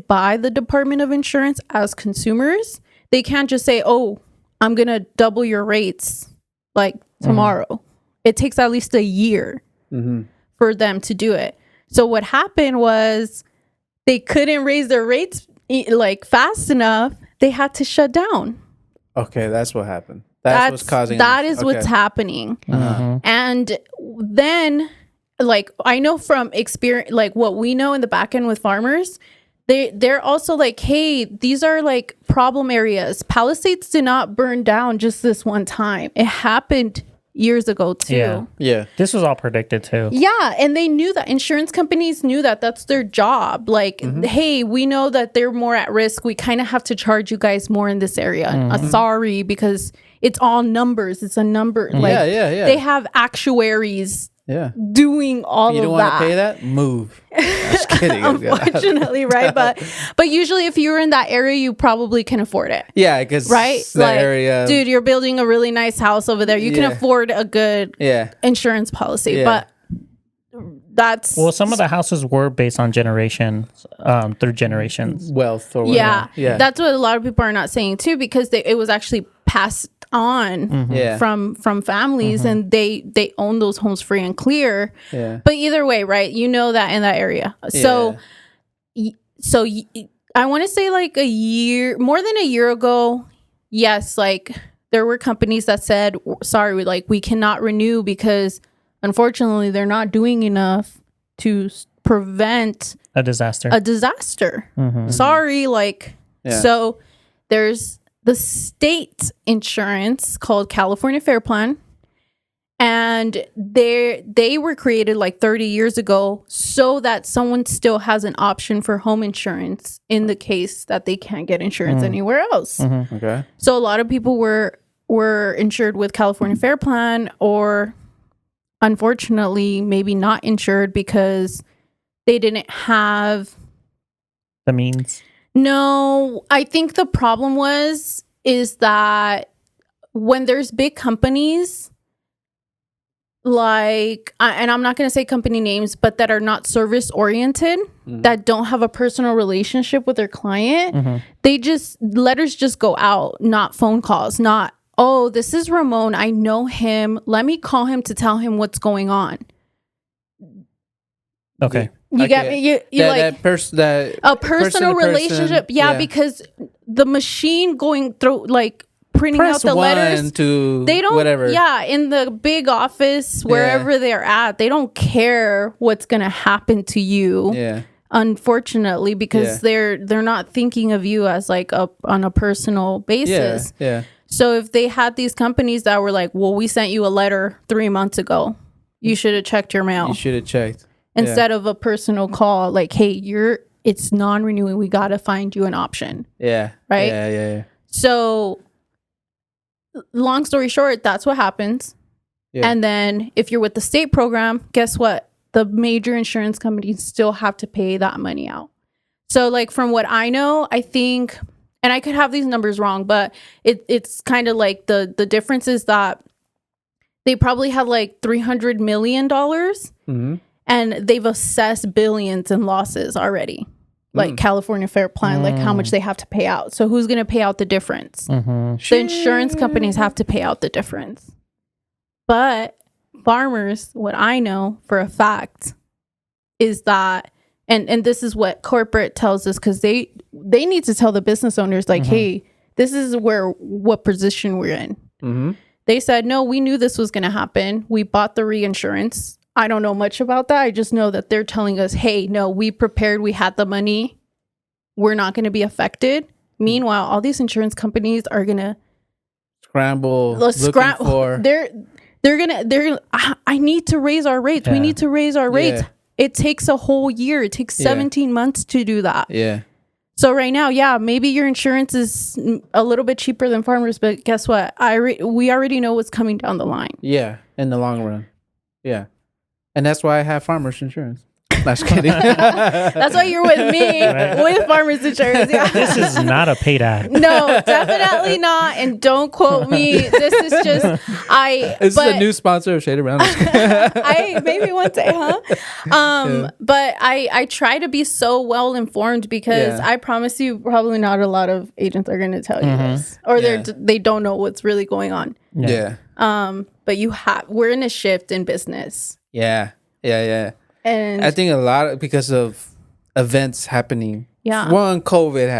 by the Department of Insurance as consumers. They can't just say, oh, I'm going to double your rates like tomorrow. It takes at least a year for them to do it. So what happened was they couldn't raise their rates like fast enough. They had to shut down. Okay, that's what happened. That's what's causing that is what's happening. And then, like, I know from experience, like what we know in the back end with farmers, they're also like, hey, these are like problem areas. Palisades did not burn down just this one time. It happened years ago too. Yeah. This was all predicted too. Yeah, and they knew that. Insurance companies knew that. That's their job. Like, hey, we know that they're more at risk. We kind of have to charge you guys more in this area. Sorry, because it's all numbers. It's a number. Like, they have actuaries doing all of that. You don't want to pay that? Move. Just kidding. Unfortunately, right? But usually if you're in that area, you probably can afford it. Yeah, because right? that like, area. Dude, you're building a really nice house over there. You can afford a good insurance policy. But that's Well, some of the houses were based on generations, through generations. wealth or yeah, whatever. Yeah. that's what a lot of people are not saying too, because it was actually passed on Yeah. from families, and they own those homes free and clear. Yeah. But either way, right? You know that in that area. So I want to say like more than a year ago, yes, like there were companies that said, sorry, like we cannot renew because unfortunately they're not doing enough to prevent A disaster. Sorry, like, Yeah. so there's the state insurance called California Fair Plan. And they were created like 30 years ago so that someone still has an option for home insurance in the case that they can't get insurance anywhere else. Okay. So a lot of people were insured with California Fair Plan, or unfortunately maybe not insured because they didn't have The means. No, I think the problem is that when there's big companies, like, and I'm not going to say company names, but that are not service oriented, that don't have a personal relationship with their client, letters just go out, not phone calls, not, oh, this is Ramon, I know him, let me call him to tell him what's going on. Okay. You get me? You like a personal personal relationship. Yeah, because the machine going through, like, printing Press out the one letters, to they don't, whatever. yeah, in the big office, wherever they're at, they don't care what's going to happen to you. Yeah. Unfortunately, because they're not thinking of you as like on a personal basis. Yeah. So if they had these companies that were like, well, we sent you a letter 3 months ago, you should have checked your mail. You should have checked. Instead of a personal call, like, hey, it's non-renewing. We got to find you an option. Yeah. Right? Yeah. So long story short, that's what happens. Yeah. And then if you're with the state program, guess what? The major insurance companies still have to pay that money out. So like from what I know, I think, and I could have these numbers wrong, but it's kind of like the difference is that they probably have like $300 million and they've assessed billions in losses already. Like California Fair Plan, like how much they have to pay out. So who's going to pay out the difference? The insurance companies have to pay out the difference. But farmers, what I know for a fact is that, and this is what corporate tells us, because they need to tell the business owners, like, hey, this is what position we're in. They said, no, we knew this was going to happen. We bought the reinsurance. I don't know much about that. I just know that they're telling us, hey, no, we prepared. We had the money. We're not going to be affected. Meanwhile, all these insurance companies are going to scramble. They're gonna I need to raise our rates. We need to raise our rates. It takes a whole year. It takes 17 months to do that. Yeah. So right now, maybe your insurance is a little bit cheaper than farmers, but guess what? We already know what's coming down the line. Yeah, in the long run. Yeah. And that's why I have farmers insurance. Just kidding. That's why you're with me with farmers insurance. Yeah. This is not a paid ad. No, definitely not. And don't quote me. This is just This is a new sponsor of Shade Around. Maybe one day, huh? But I try to be so well informed because I promise you, probably not a lot of agents are going to tell you this, or they don't know what's really going on. Yeah. But we're in a shift in business. Yeah. And I think a lot because of events happening. Yeah. When COVID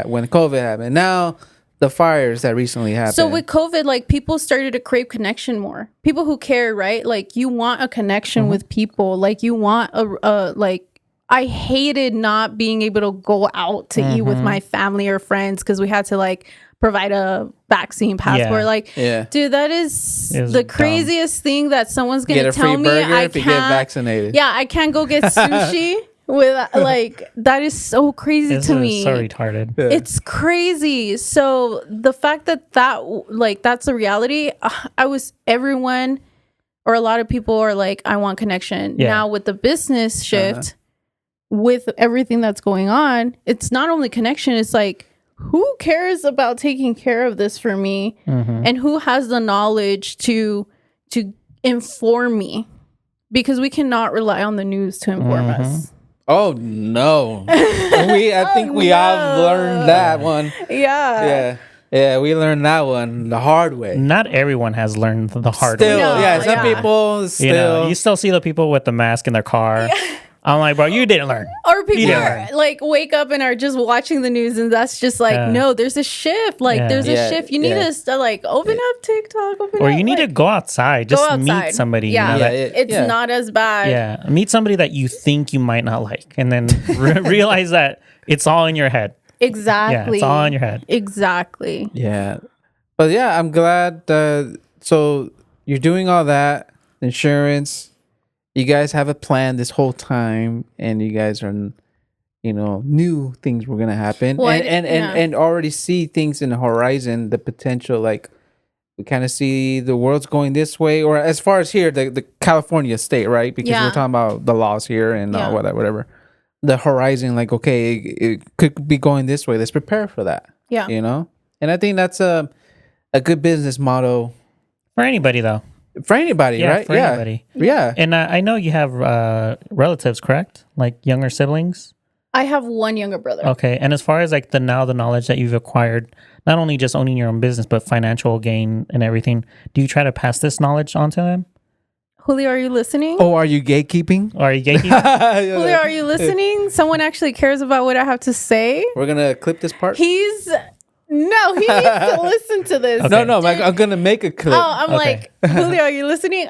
happened. Now the fires that recently happened. So with COVID, like people started to crave connection more. People who care, right? Like you want a connection with people. Like you want I hated not being able to go out to eat with my family or friends because we had to like provide a vaccine passport. Dude, that is the craziest thing that someone's gonna tell me. I can't get vaccinated. Yeah, I can't go get sushi with that is so crazy to me. So retarded. Yeah. It's crazy. So the fact that that's the reality. Everyone or a lot of people are like, I want connection. Yeah. Now with the business shift, with everything that's going on, it's not only connection. It's like, who cares about taking care of this for me, and who has the knowledge to inform me because we cannot rely on the news to inform us. Oh no, I think we all learned that one. Yeah, we learned that one the hard way. Not everyone has learned the hard Still, way. some people still. You know, you still see the people with the mask in their car. I'm like, bro, you didn't learn. Or people are like wake up and are just watching the news, and that's just like, no, there's a shift. Like, there's a shift. You need to like open up TikTok, or you need to go outside, just meet somebody. Yeah, you know, it's not as bad. Yeah, meet somebody that you think you might not like, and then realize that it's all in your head. Exactly. Yeah, it's all in your head. Exactly. Yeah, but yeah, I'm glad. So you're doing all that insurance. You guys have a plan this whole time, and you guys are, knew things were gonna happen, well, and already see things in the horizon, the potential. Like, we kind of see the world's going this way, or as far as here, the California state, right? Because we're talking about the laws here and whatever. The horizon, like, okay, it could be going this way. Let's prepare for that. Yeah, and I think that's a good business model for anybody, though. For anybody, right? For anybody. Yeah. And I know you have relatives, correct? Like younger siblings? I have one younger brother. Okay. And as far as like the knowledge that you've acquired, not only just owning your own business, but financial gain and everything, do you try to pass this knowledge on to them? Julio, are you listening? Oh, are you gatekeeping? Or are you gatekeeping? Julio, are you listening? Someone actually cares about what I have to say. We're going to clip this part? No, he needs to listen to this. Okay. No, I'm gonna make a clip. Oh, I'm like, Julio, are you listening?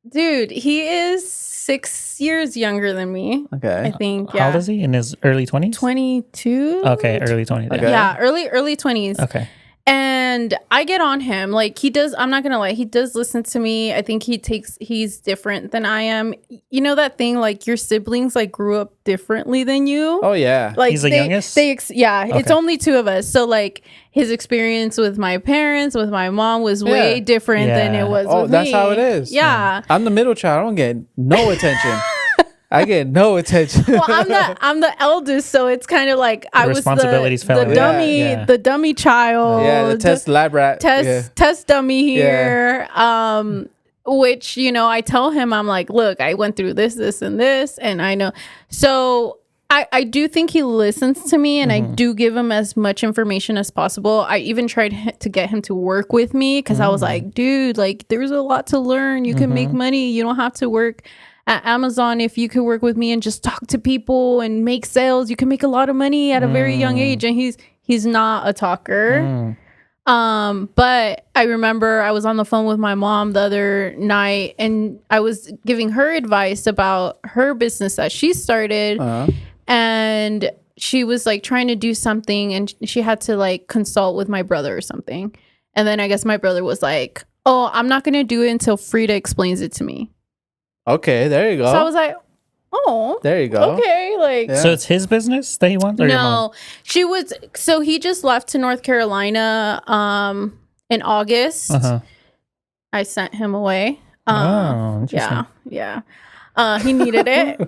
Dude, he is 6 years younger than me. Okay. I think. How old is he? In his early 20s? 22. Okay, early 20s. Okay. Yeah, early 20s. Okay. And I get on him. Like, he does, I'm not gonna lie, he does listen to me. I think he's different than I am. You know that thing, like, your siblings like grew up differently than you? Oh yeah. Like, he's the youngest? It's only two of us. So like his experience with my parents, with my mom was way different than it was with me. That's how it is. Yeah. I'm the middle child. I don't get no attention. I get no attention. Well, I'm the eldest, so it's kind of like I was the dummy child. Yeah, the test lab rat. Test dummy here. Which, I tell him, I'm like, look, I went through this, and this, and I know. So I do think he listens to me, and I do give him as much information as possible. I even tried to get him to work with me because I was like, dude, like, there's a lot to learn. You can make money. You don't have to work at Amazon. If you could work with me and just talk to people and make sales, you can make a lot of money at a very young age. And he's not a talker. But I remember I was on the phone with my mom the other night, and I was giving her advice about her business that she started. And she was like trying to do something, and she had to like consult with my brother or something. And then I guess my brother was like, oh, I'm not going to do it until Frida explains it to me. Okay, there you go. So I was like, oh, there you go. Okay, like, so it's his business that he wants? Or no, she was. So he just left to North Carolina in August. I sent him away. Interesting. Yeah. He needed it.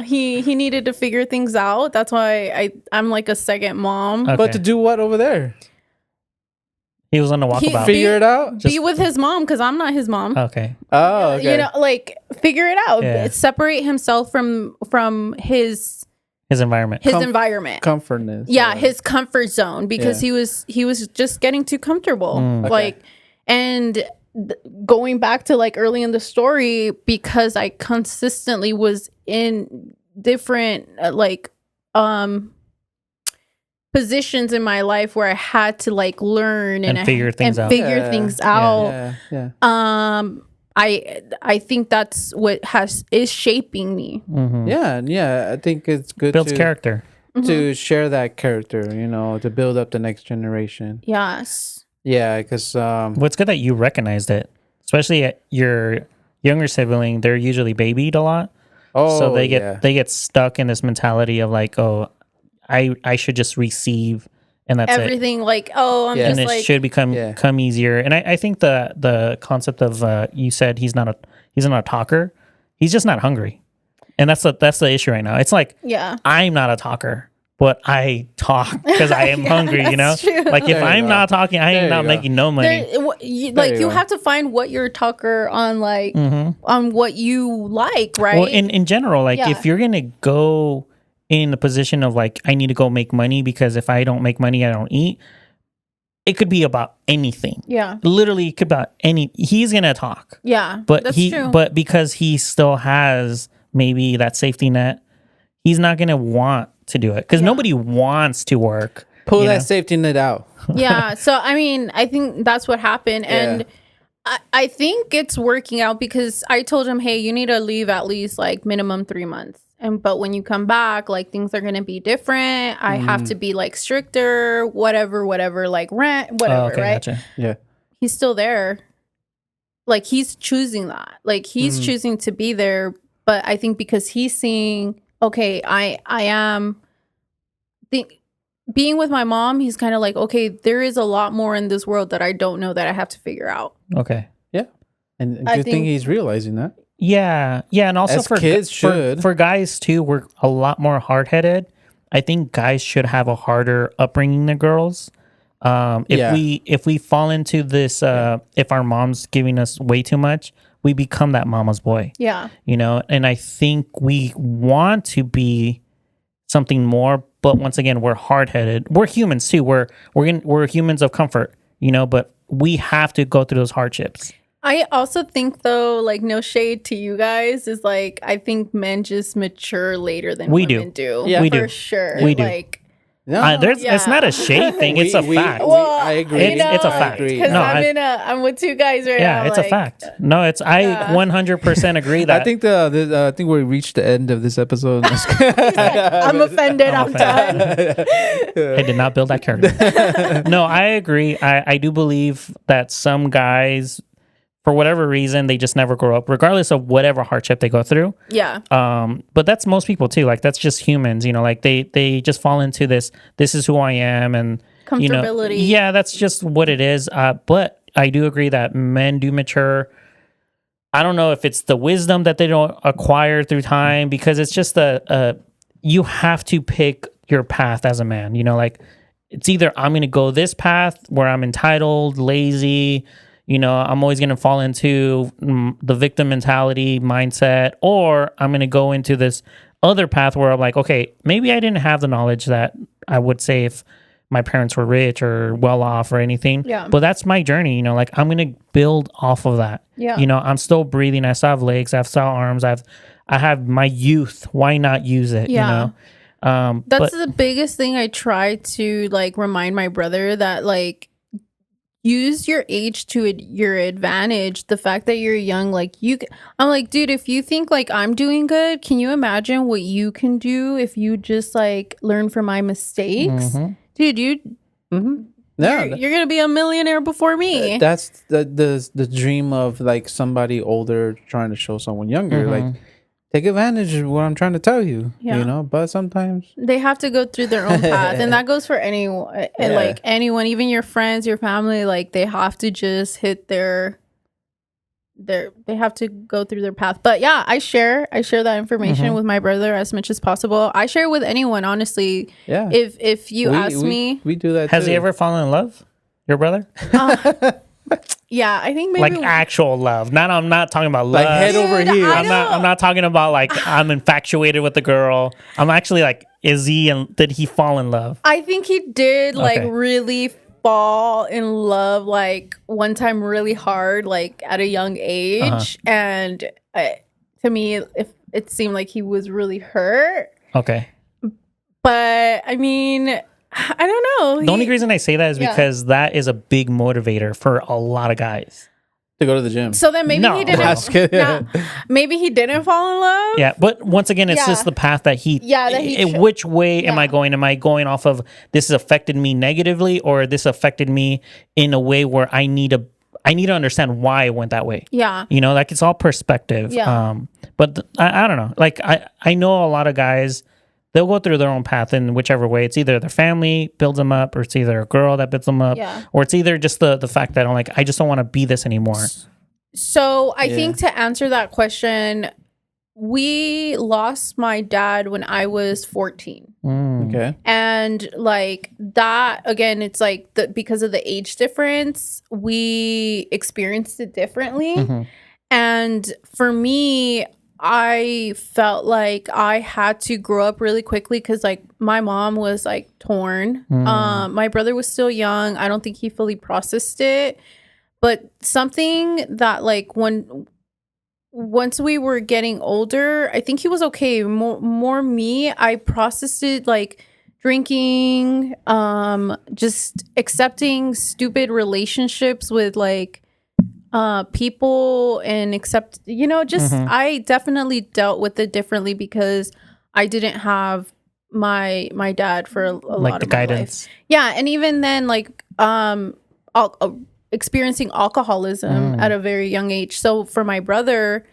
He needed to figure things out. That's why I'm like a second mom. Okay. But to do what over there? He was on the walkabout. Figure it out? Be with his mom, because I'm not his mom. Okay. Oh, okay. Like, figure it out. Separate himself from his environment. His environment. Comfortness. Yeah, his comfort zone, because he was just getting too comfortable. Like, and going back to like early in the story, because I consistently was in different positions in my life where I had to like learn and figure things out. I think that's what is shaping me. Yeah. I think it's good. Builds character. To share that character, to build up the next generation. Yes. Yeah, because well, it's good that you recognized it, especially your younger sibling. They're usually babied a lot, so they get stuck in this mentality of like, oh, I should just receive, and that's everything. Like, oh, I'm just and it should become easier. And I think the concept of you said he's not a talker. He's just not hungry, and that's the issue right now. It's like, I'm not a talker. but I talk because I am hungry, you know? that's true. Like if There you I'm go. not talking, I There ain't you not go. making no money. You go. have to find what you're a talker on, like on what you like, right? Well, in general, like Yeah. if you're going to go in the position of like, I need to go make money because if I don't make money, I don't eat. It could be about anything. Yeah. Literally, it could be about he's going to talk. Yeah. But that's true. but because he still has maybe that safety net, he's not going to want to do it because nobody wants to work. Pull you that know? safety net out. Yeah. So I mean, I think that's what happened. And I think it's working out because I told him, hey, you need to leave at least like minimum 3 months. But when you come back, like things are gonna be different. I have to be like stricter, whatever, like rent, whatever, right? Gotcha. Yeah. He's still there. Like he's choosing that. Like he's choosing to be there. But I think because he's seeing, okay, I am being with my mom, he's kind of like, okay, there is a lot more in this world that I don't know that I have to figure out. Okay. Yeah. And I good thing think- he's realizing that. Yeah, and also As kids should. for guys too, we're a lot more hard headed. I think guys should have a harder upbringing than girls. If we fall into this, if our mom's giving us way too much, we become that mama's boy. Yeah. You know, and I think we want to be something more, but once again, we're hard headed. We're humans too. We're humans of comfort. You know, but we have to go through those hardships. I also think though, like no shade to you guys, is like I think men just mature later than We women do. Yeah. We for do. sure. We do. Like No. It's not a shade thing. It's a fact. I agree. It's a fact. Because No, I'm with two guys right now. Yeah, it's a like, fact. No, I 100% agree that. I think I think we reached the end of this episode. I'm offended. I'm done. I did not build that character. No, I agree. I do believe that some guys, for whatever reason, they just never grow up, regardless of whatever hardship they go through. Yeah. But that's most people too. Like that's just humans, you know. Like they just fall into this. This is who I am, and Comfortability. You know, yeah, that's just what it is. But I do agree that men do mature. I don't know if it's the wisdom that they don't acquire through time, because it's just you have to pick your path as a man. You know, like it's either I'm going to go this path where I'm entitled, lazy. You know, I'm always going to fall into the victim mentality mindset, or I'm going to go into this other path where I'm like, okay, maybe I didn't have the knowledge that I would say if my parents were rich or well off or anything. Yeah. But that's my journey. You know, like I'm going to build off of that. Yeah. You know, I'm still breathing. I still have legs. I still have arms. I have my youth. Why not use it? Yeah. You know? That's but, the biggest thing I try to like remind my brother, that like use your age to your advantage. The fact that you're young, like I'm like, dude, if you think like I'm doing good, can you imagine what you can do if you just like learn from my mistakes? Dude, you're gonna be a millionaire before me. That's the dream of like somebody older trying to show someone younger. Like, take advantage of what I'm trying to tell you. Yeah. You know, but sometimes They have to go through their own path, and that goes for anyone. And like anyone, even your friends, your family, like they have to just hit they have to go through their path. But yeah, I share that information with my brother as much as possible. I share with anyone, honestly. yeah. If you ask me, we do that. has too. he ever fallen in love? Your brother? yeah, I think maybe Like actual love. I'm not talking about love. Like head over Dude, here? I I'm not talking about like I'm infatuated with the girl. I'm actually like, did he fall in love? I think he did like Okay. really fall in love like one time really hard, like at a young age. And to me, it seemed like he was really hurt. Okay. But I mean, I don't know. The only reason I say that is Yeah. because that is a big motivator for a lot of guys. to go to the gym. So then maybe No. he didn't. Just kidding. Nah, maybe he didn't fall in love. Yeah, but once again, it's Yeah. just the path that he. Yeah, that he which way am Yeah. I going? Am I going off of this has affected me negatively, or this affected me in a way where I need to understand why it went that way? Yeah. You know, like it's all perspective. Yeah. But I don't know. Like I know a lot of guys, they'll go through their own path in whichever way. It's either their family builds them up, or it's either a girl that builds them up, Yeah. or it's either just the fact that I'm like, I just don't want to be this anymore. So I think to answer that question, we lost my dad when I was 14. Okay. And like that, again, it's like because of the age difference, we experienced it differently. And for me, I felt like I had to grow up really quickly because like my mom was like torn. My brother was still young. I don't think he fully processed it. But something that like once we were getting older, I think he was okay. More me, I processed it like drinking, just accepting stupid relationships with like people and accept, I definitely dealt with it differently because I didn't have my dad for a lot of my life. Yeah, and even then like experiencing alcoholism at a very young age. So for my brother,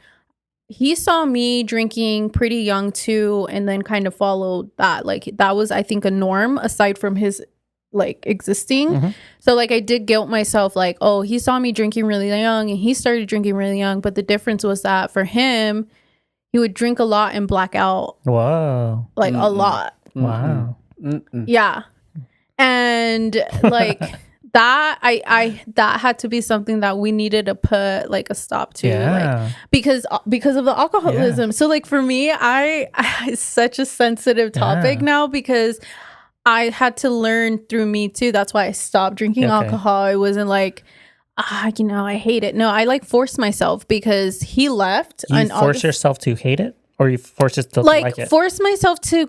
he saw me drinking pretty young too, and then kind of followed that. Like that was, I think, a norm aside from his like existing. So like I did guilt myself like, oh, he saw me drinking really young and he started drinking really young. But the difference was that for him, he would drink a lot and black out. Whoa. Like a lot. Wow. Yeah. And like that that had to be something that we needed to put like a stop to, like because of the alcoholism. So like for me, it's such a sensitive topic now because I had to learn through me too. That's why I stopped drinking alcohol. It wasn't like I hate it. No, I like forced myself because he left. You force yourself to hate it, or you force yourself to like it? Force myself to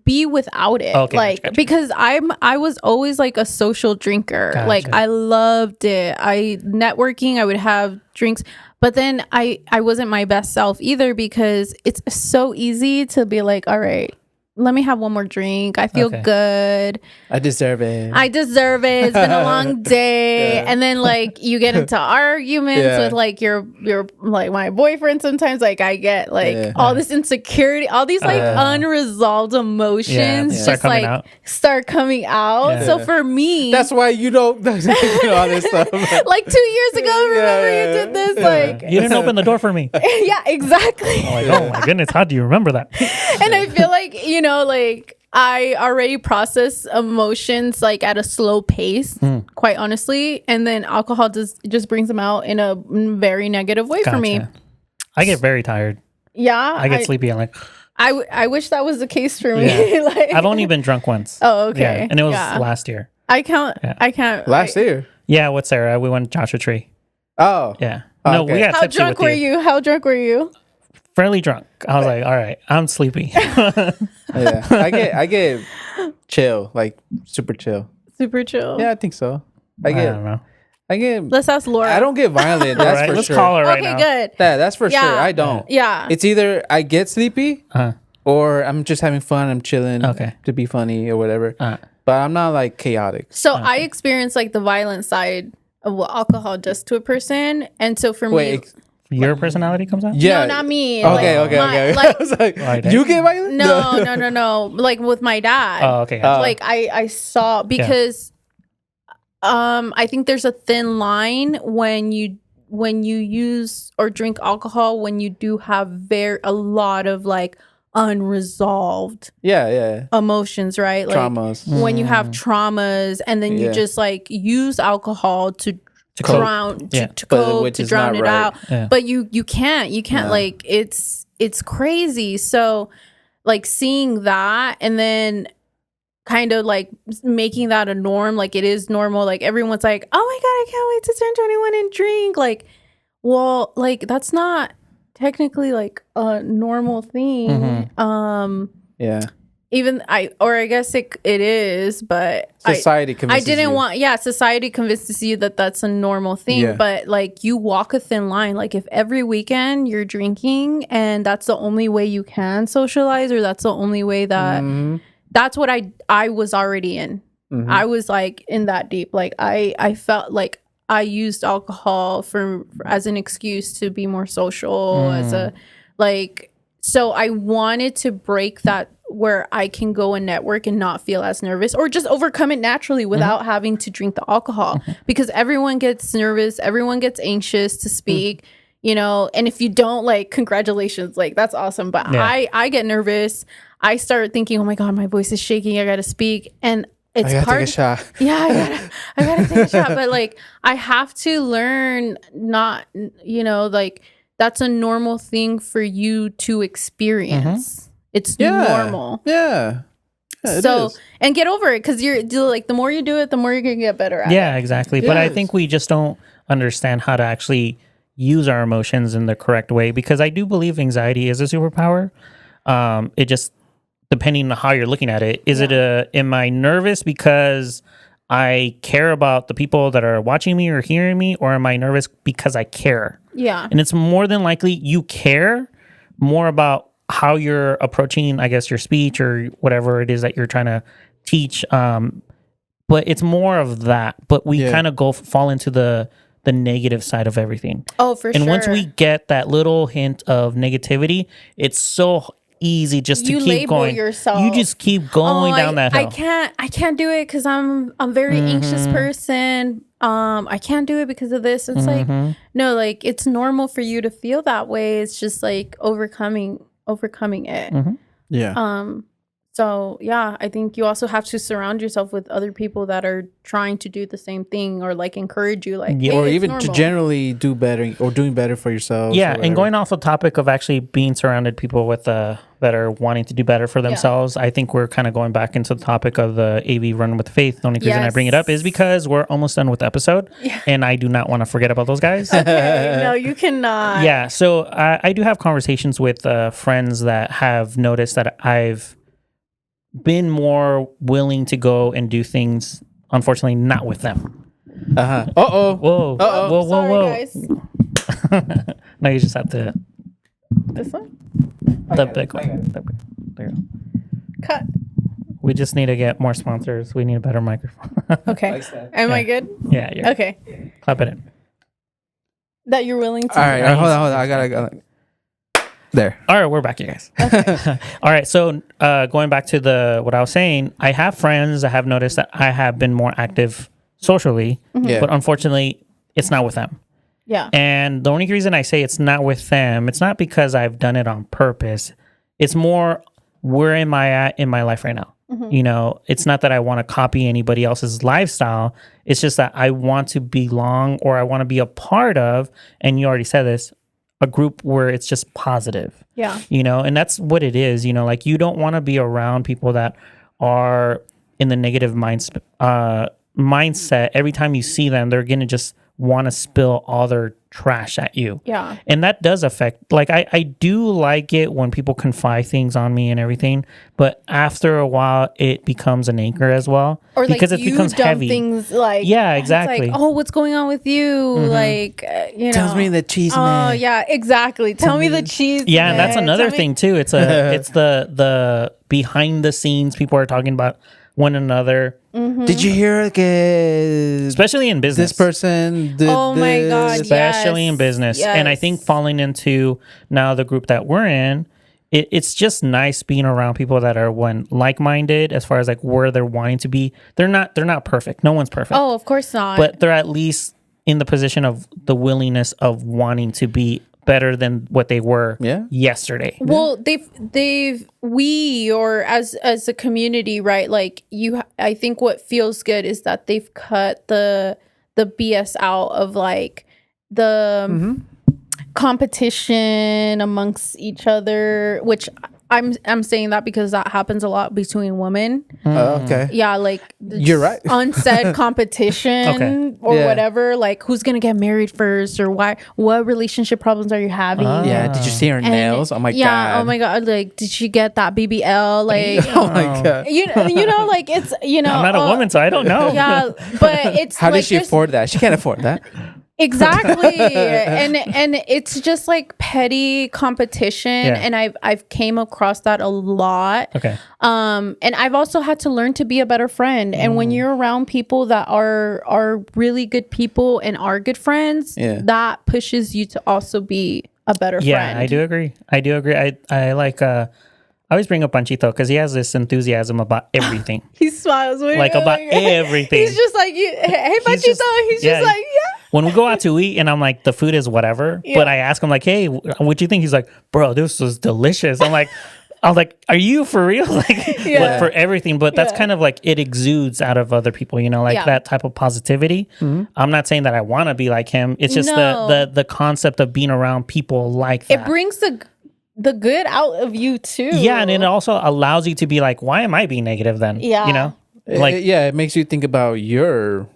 be without it. Gotcha. Because I was always like a social drinker. Gotcha. Like I loved it. Networking, I would have drinks, but then I wasn't my best self either because it's so easy to be like, all right, let me have one more drink. I feel good. I deserve it. It's been a long day. And then like you get into arguments with like your like my boyfriend sometimes. Like I get like all this insecurity, all these like unresolved emotions just like start coming out. So for me, that's why you don't all this stuff. Like 2 years ago, remember you did this? Like you didn't open the door for me. Yeah, exactly. I'm like, oh my goodness, how do you remember that? And I feel like, like I already process emotions like at a slow pace, quite honestly. And then alcohol just brings them out in a very negative way for me. I get very tired. Yeah. I get sleepy. I'm like, I wish that was the case for me. Yeah. Like, I've only been drunk once. Oh, okay. Yeah, and it was last year. I can't. Last year? Yeah, with Sarah. We went to Joshua Tree. Oh. Yeah. No, we got tipsy with you. How drunk were you? Fairly drunk. I was like, all right, I'm sleepy. I get chill, like super chill. Super chill. Yeah, I think so. I don't know. Let's ask Laura. I don't get violent. That's for Let's sure. call her right now. Okay, good. That's for sure. I don't. Yeah. It's either I get sleepy or I'm just having fun. I'm chilling to be funny or whatever. But I'm not like chaotic. So I experience like the violent side of what alcohol does to a person. And so for me... Your personality comes out? Yeah. No, not me. Okay. Like, I was like, you get violent? No. Like with my dad. Oh, okay. Like I saw because I think there's a thin line when you use or drink alcohol when you do have a lot of like unresolved emotions, right? Like traumas. When you have traumas and then you just like use alcohol to drown it out. But you can't like it's crazy. So like seeing that and then kind of like making that a norm, like it is normal, like everyone's like, oh my god, I can't wait to turn 21 and drink. Like, well, like that's not technically like a normal thing. Even I guess it is, but society convinces society convinces you that that's a normal thing. But like you walk a thin line. Like if every weekend you're drinking and that's the only way you can socialize, or that's the only way that that's what I was already in. I was like in that deep. Like I felt like I used alcohol as an excuse to be more social, as a like. So I wanted to break that where I can go and network and not feel as nervous, or just overcome it naturally without having to drink the alcohol, because everyone gets nervous, everyone gets anxious to speak. you know, and if you don't, like, congratulations, like, that's awesome. But I get nervous. I start thinking, oh my God, my voice is shaking. I got to speak. And it's I gotta hard. take a shot. Yeah, I gotta take a shot. But like, I have to learn not, you know, like, that's a normal thing for you to experience. It's normal. Yeah. It So, is. and get over it, because you're like, the more you do it, the more you're gonna get better at it. Yeah, exactly. But I Yes. think we just don't understand how to actually use our emotions in the correct way, because I do believe anxiety is a superpower. It just, depending on how you're looking at it, is it am I nervous because I care about the people that are watching me or hearing me, or am I nervous because I care? Yeah. And it's more than likely you care more about how you're approaching, I guess, your speech or whatever it is that you're trying to teach. But it's more of that. But we kind of fall into the negative side of everything. Oh, for sure. And once we get that little hint of negativity, it's so easy just to You keep label going. yourself. You just keep going down that hill. I can't do it because I'm a very anxious person. I can't do it because of this. It's like, no, like, it's normal for you to feel that way. It's just like overcoming it. Yeah. So yeah, I think you also have to surround yourself with other people that are trying to do the same thing, or like encourage you, like, Yeah, hey, Or it's even to normal. generally do better, or doing better for yourselves. Yeah, or and whatever. going off the topic of actually being surrounded people with that are wanting to do better for themselves, I think we're kind of going back into the topic of the AV Run with Faith. The only reason I bring it up is because we're almost done with the episode, and I do not want to forget about those guys. Okay, no, you cannot. Yeah, so I do have conversations with friends that have noticed that I've been more willing to go and do things, unfortunately, not with them. Uh-oh. Whoa. Uh-oh. Whoa, whoa, Sorry, whoa. guys. No, you just have to... This one? The big one. There you go. Cut. We just need to get more sponsors. We need a better microphone. Okay. Am I good? Yeah, you're Okay. clap it in. That you're willing to. All right. Hold on. I gotta. There. All right, we're back, you guys. All right, so going back to what I was saying, I have friends that have noticed that I have been more active socially, Yeah. but unfortunately, it's not with them. Yeah. And the only reason I say it's not with them, it's not because I've done it on purpose. It's more, where am I at in my life right now? You know, it's not that I want to copy anybody else's lifestyle. It's just that I want to belong, or I want to be a part of, and you already said this, a group where it's just positive. Yeah. You know, and that's what it is. You know, like, you don't want to be around people that are in the negative mindset. Every time you see them, they're going to just want to spill all their trash at you. Yeah. And that does affect, like, I do like it when people confide things on me and everything, but after a while it becomes an anchor as well. Or like, because it you becomes dump heavy. things, like, Yeah, it's exactly. like, oh, what's going on with you? Like, you know. Tells me the cheese Oh man. yeah, exactly. Tell me the cheese. Yeah, and that's man. another Tell me- thing too. It's the behind the scenes, people are talking about one another, Did you hear? especially in business. This person did Oh my this. God, Especially yes, in business. And I think yes. falling into now the group that we're in, it's just nice being around people that are like-minded as far as like where they're wanting to be. They're not perfect. No one's perfect. Oh, of course not. But they're at least in the position of the willingness of wanting to be better than what they were yesterday. well, we, or as a community, right? Like, I think what feels good is that they've cut the BS out of, like, the competition amongst each other, which I'm saying that because that happens a lot between women. Okay. Yeah, like, You're right. unsaid competition Okay. or Yeah. whatever, like, who's gonna get married first, or what relationship problems are you having? Yeah. Did you see her And- nails? Oh my god. Oh my god! Like, did she get that BBL? Like, Oh my god. you know, like, it's, you know, I'm not a woman, so I don't know. Yeah, but it's How like, did she there's- afford that? She can't afford that. Exactly. and it's just like petty competition, and I've came across that a lot. Okay. And I've also had to learn to be a better friend. And when you're around people that are really good people and are good friends, that pushes you to also be a better Yeah, friend. I do agree. I like I always bring up Panchito because he has this enthusiasm about everything. He smiles when Like, about everything. He's just like, hey, Panchito. He's just like, yeah. when we go out to eat and I'm like, the food is whatever, but I ask him like, hey, what'd you think? He's like, bro, this was delicious. I was like, are you for real? Like, for everything. But that's kind of like, it exudes out of other people, you know, like that type of positivity. I'm not saying that I want to be like him. It's just the concept of being around people like that. It brings the good out of you too. Yeah, and it also allows you to be like, why am I being negative then? Yeah. You know? Like, it makes you think about your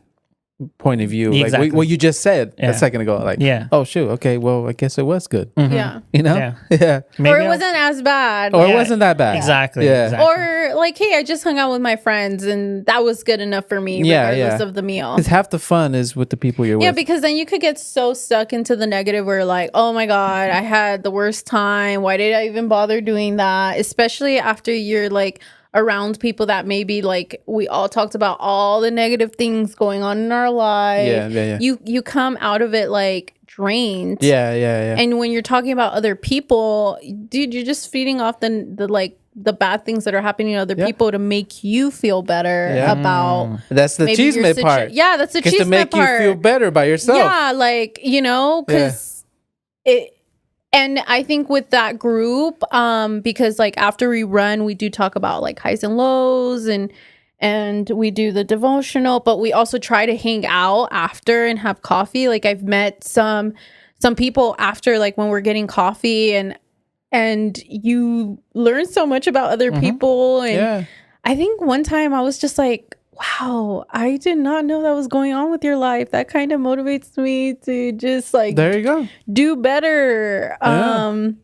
point of view, Exactly. like what you just said a second ago. Like, oh shoot, okay, well, I guess it was good. Yeah, you know, Maybe or it wasn't as bad, or it wasn't that bad. Exactly. Or like, hey, I just hung out with my friends and that was good enough for me, regardless of the meal. Because half the fun is with the people you're with. Yeah, because then you could get so stuck into the negative where like, oh my God, I had the worst time. Why did I even bother doing that? Especially after you're like around people that maybe like we all talked about all the negative things going on in our life. Yeah. You come out of it like drained. Yeah. And when you're talking about other people, dude, you're just feeding off the bad things that are happening to other people to make you feel better about. That's the chisme part. Yeah, that's the chisme to make part. you feel better by yourself. Yeah, like, you know, because it. And I think with that group, because like after we run, we do talk about like highs and lows and we do the devotional, but we also try to hang out after and have coffee. Like I've met some people after, like when we're getting coffee and you learn so much about other people. And I think one time I was just like, wow, I did not know that was going on with your life. That kind of motivates me to just like, there you go, do better. And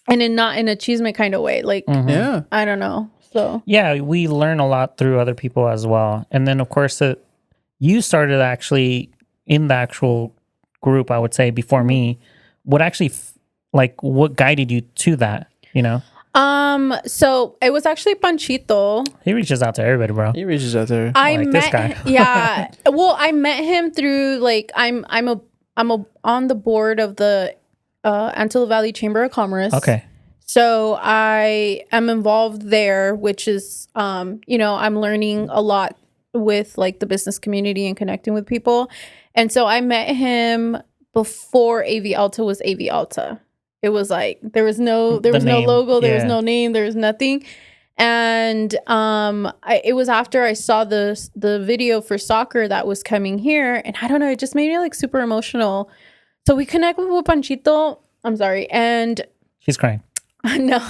not in a chisme kind of way. Like, I don't know. So yeah, we learn a lot through other people as well. And then of course you started actually in the actual group, I would say, before me. What actually what guided you to that, you know? So it was actually Panchito. He reaches out to everybody, bro. He reaches out there. I like met this guy. Yeah. Well, I met him through like I'm on the board of the Antelope Valley Chamber of Commerce. Okay. So I am involved there, which is you know, I'm learning a lot with like the business community and connecting with people. And so I met him before AV Alta was AV Alta. It was like there was no logo, there was no name, there was nothing. And it was after I saw the video for soccer that was coming here, and I don't know, it just made me like super emotional. So we connect with Panchito. I'm sorry, and she's crying. No.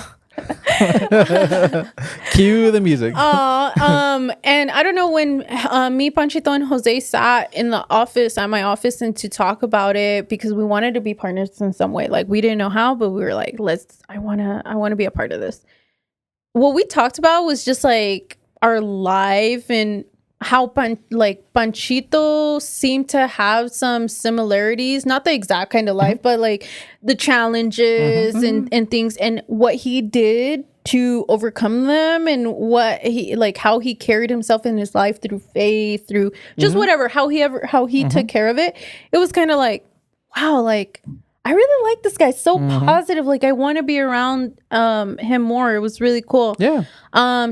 Cue the music. And I don't know when me, Panchito, and Jose sat in the office at my office and to talk about it because we wanted to be partners in some way. Like we didn't know how, but we were like, I wanna be a part of this. What we talked about was just like our life and how Panchito seemed to have some similarities, not the exact kind of life, but like the challenges and things and what he did to overcome them and what he like how he carried himself in his life through faith, through just whatever, how he took care of it. It was kind of like, wow, like I really like this guy, so positive. Like I want to be around him more. It was really cool. Yeah.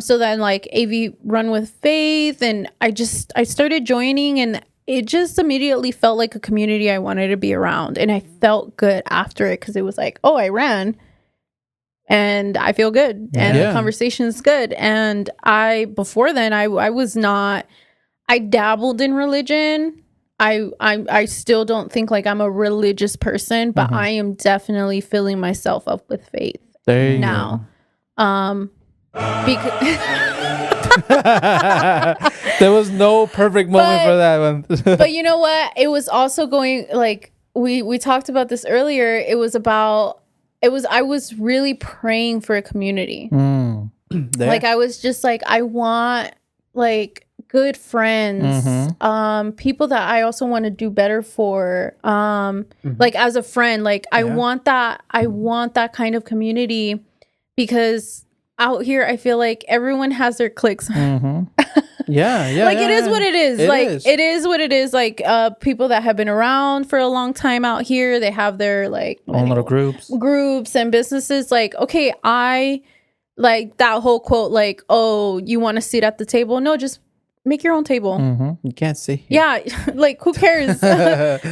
So then like AV Run with Faith, and I started joining, and it just immediately felt like a community I wanted to be around, and I felt good after it because it was like, oh, I ran, and I feel good, and the conversation is good. And before then I was not. I dabbled in religion. I still don't think like I'm a religious person, but I am definitely filling myself up with faith now. Because there was no perfect moment for that one. But you know what? It was also going like we talked about this earlier. I was really praying for a community. Like I was just like, I want like good friends, people that I also want to do better for, like as a friend. Like I want that kind of community, because out here I feel like everyone has their cliques. Like it is what it is. It is what it is. Like people that have been around for a long time out here, they have their like own little groups and businesses. Like, okay, I like that whole quote, like, oh, you want a seat at the table? No, just make your own table. You can't see. Yeah, like who cares?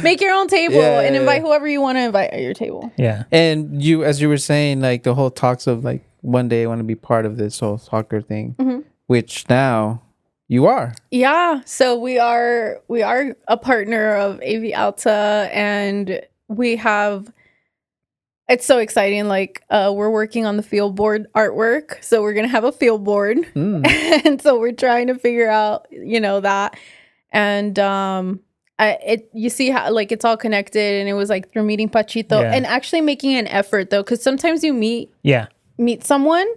Make your own table and invite whoever you want to invite at your table. Yeah. And you, as you were saying, like the whole talks of like one day I want to be part of this whole soccer thing, which now you are. Yeah, so we are a partner of AV Alta, and we have. It's so exciting. Like we're working on the field board artwork, so we're gonna have a field board, and so we're trying to figure out, that, and you see how like it's all connected, and it was like through meeting Pachito and actually making an effort though, because sometimes you meet someone.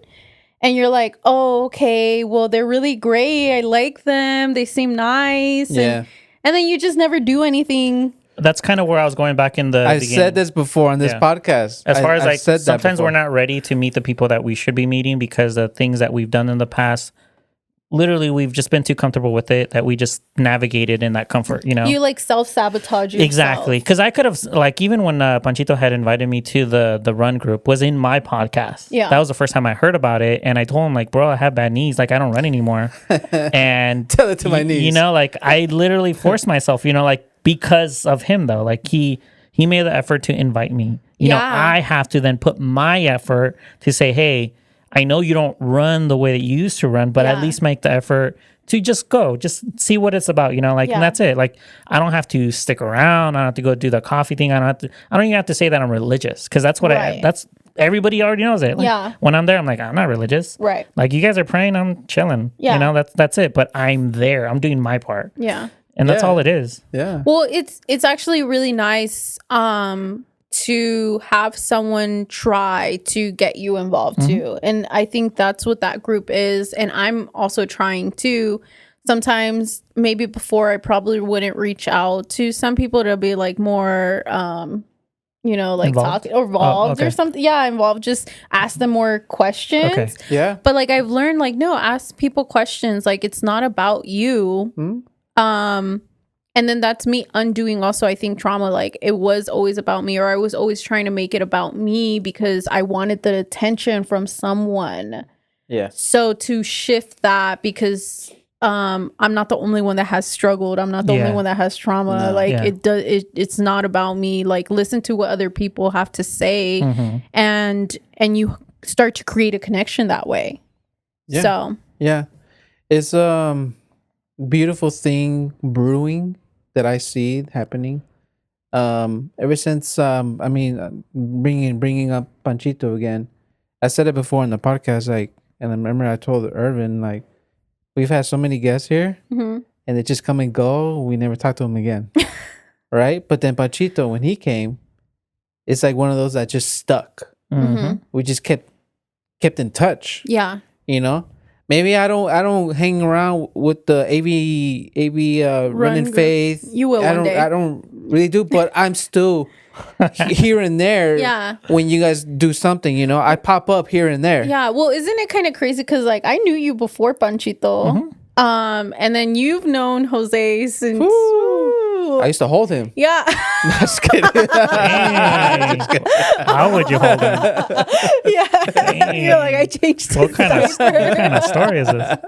And you're like, oh, okay, well, they're really great. I like them. They seem nice. Yeah. And then you just never do anything. That's kind of where I was going back in the I said this before on this podcast. As far as I've like, said sometimes we're not ready to meet the people that we should be meeting because the things that we've done in the past, literally, we've just been too comfortable with it that we just navigated in that comfort, You like self-sabotage yourself. Exactly. Because I could have, like, even when Panchito had invited me to the run group, was in my podcast. Yeah. That was the first time I heard about it. And I told him, like, bro, I have bad knees. Like, I don't run anymore. And tell it to my knees. Like, I literally forced myself, like, because of him, though. Like, he made the effort to invite me. You know, I have to then put my effort to say, hey, I know you don't run the way that you used to run, but at least make the effort to just go, just see what it's about, and that's it. Like, I don't have to stick around. I don't have to go do the coffee thing. I don't even have to say that I'm religious, because that's what that's everybody already knows it. Like, when I'm there, I'm like, I'm not religious. Right. Like, you guys are praying, I'm chilling. Yeah. That's it. But I'm there. I'm doing my part. Yeah. And that's all it is. Yeah. Well, it's actually really nice to have someone try to get you involved too. And I think that's what that group is. And I'm also trying to. Sometimes maybe before I probably wouldn't reach out to some people to be like more like involved? talking or involved or something. Yeah, involved. Just ask them more questions. Okay. Yeah. But like I've learned, like, no, ask people questions. Like, it's not about you. And then that's me undoing also, I think, trauma. Like, it was always about me, or I was always trying to make it about me because I wanted the attention from someone. Yeah. So to shift that, because I'm not the only one that has struggled. I'm not the only one that has trauma. It's not about me. Like, listen to what other people have to say, and you start to create a connection that way. Yeah. So yeah, it's beautiful thing brewing that I see happening. Ever since bringing up Panchito again, I said it before in the podcast. Like, and I remember I told Irvin, like, we've had so many guests here, and they just come and go. We never talk to them again, right? But then Panchito, when he came, it's like one of those that just stuck. We just kept in touch. Yeah. Maybe I don't hang around with the AV running faith. You will one day. I don't really do, but I'm still here and there. Yeah. When you guys do something, I pop up here and there. Yeah. Well, isn't it kind of crazy? Because like I knew you before Panchito, and then you've known Jose since. I used to hold him. Yeah. Just kidding. How would you hold him? Yeah. You're like, I changed what kind of story is this?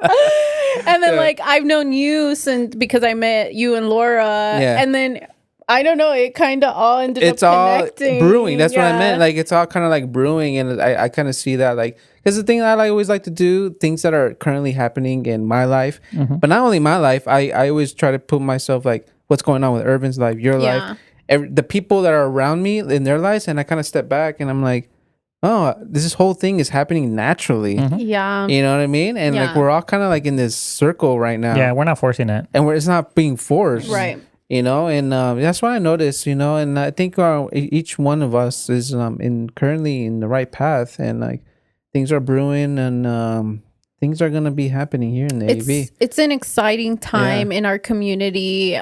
And then like I've known you since, because I met you and Laura. Yeah. And then I don't know, it kind of all ended it's up all connecting. Brewing. That's what I meant. Like, it's all kind of like brewing, and I kind of see that, like, because the thing that I always like to do, things that are currently happening in my life, but not only my life, I always try to put myself like, what's going on with Irvin's life, your life, the people that are around me in their lives, and I kind of step back and I'm like, oh, this whole thing is happening naturally. Yeah. You know what I mean? And like, we're all kind of like in this circle right now. Yeah, we're not forcing it. And it's not being forced. Right. And that's what I noticed, and I think each one of us is currently in the right path, and like things are brewing, and things are gonna be happening here in the AV. It's an exciting time in our community.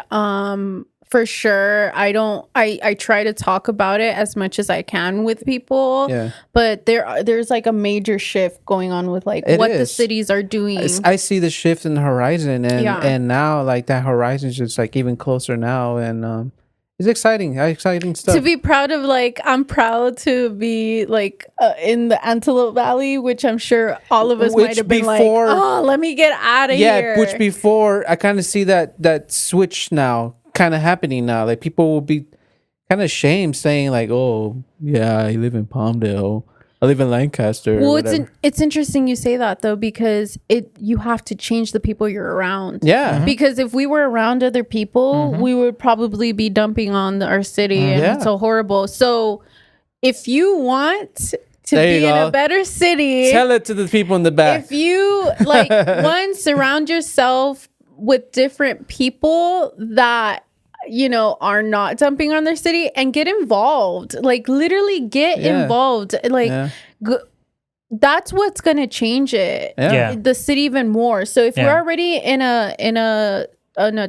For sure. I try to talk about it as much as I can with people. Yeah. But there's like a major shift going on with like what the cities are doing. I see the shift in the horizon, and now like that horizon is just like even closer now, and It's exciting stuff. To be proud of, like, I'm proud to be like in the Antelope Valley, which I'm sure all of us Which might have been before- like, oh, let me get out of here. Yeah, which before I kind of see that switch now kind of happening now. Like people will be kind of ashamed saying like, "Oh, yeah, I live in Palmdale. I live in Lancaster." Well, or it's interesting you say that though, because you have to change the people you're around. yeah, Because if we were around other people, we would probably be dumping on our city, and Yeah. it's so horrible. So if you want to There you be in go. a better city, tell it to the people in the back. if you like one, surround yourself with different people that are not dumping on their city, and get involved. Like literally get Yeah. involved. Like Yeah. that's what's gonna change it. Yeah. The city even more. So if Yeah. we're already in a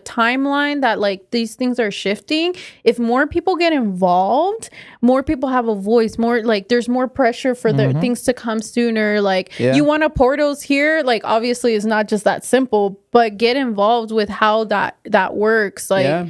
timeline that like these things are shifting, if more people get involved, more people have a voice, more like there's more pressure for the things to come sooner. Like Yeah. you want a portals here, like obviously it's not just that simple, but get involved with how that works. Like Yeah.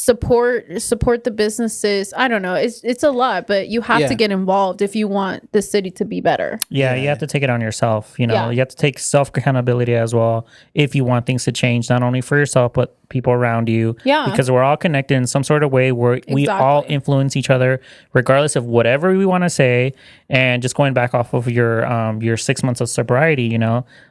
support the businesses. I don't know, it's a lot, but you have Yeah. to get involved if you want the city to be better. Yeah, you have to take it on yourself. Yeah. You have to take self accountability as well if you want things to change, not only for yourself but people around you. Yeah. Because we're all connected in some sort of way where we all Exactly. influence each other, regardless of whatever we want to say. And just going back off of your 6 months of sobriety,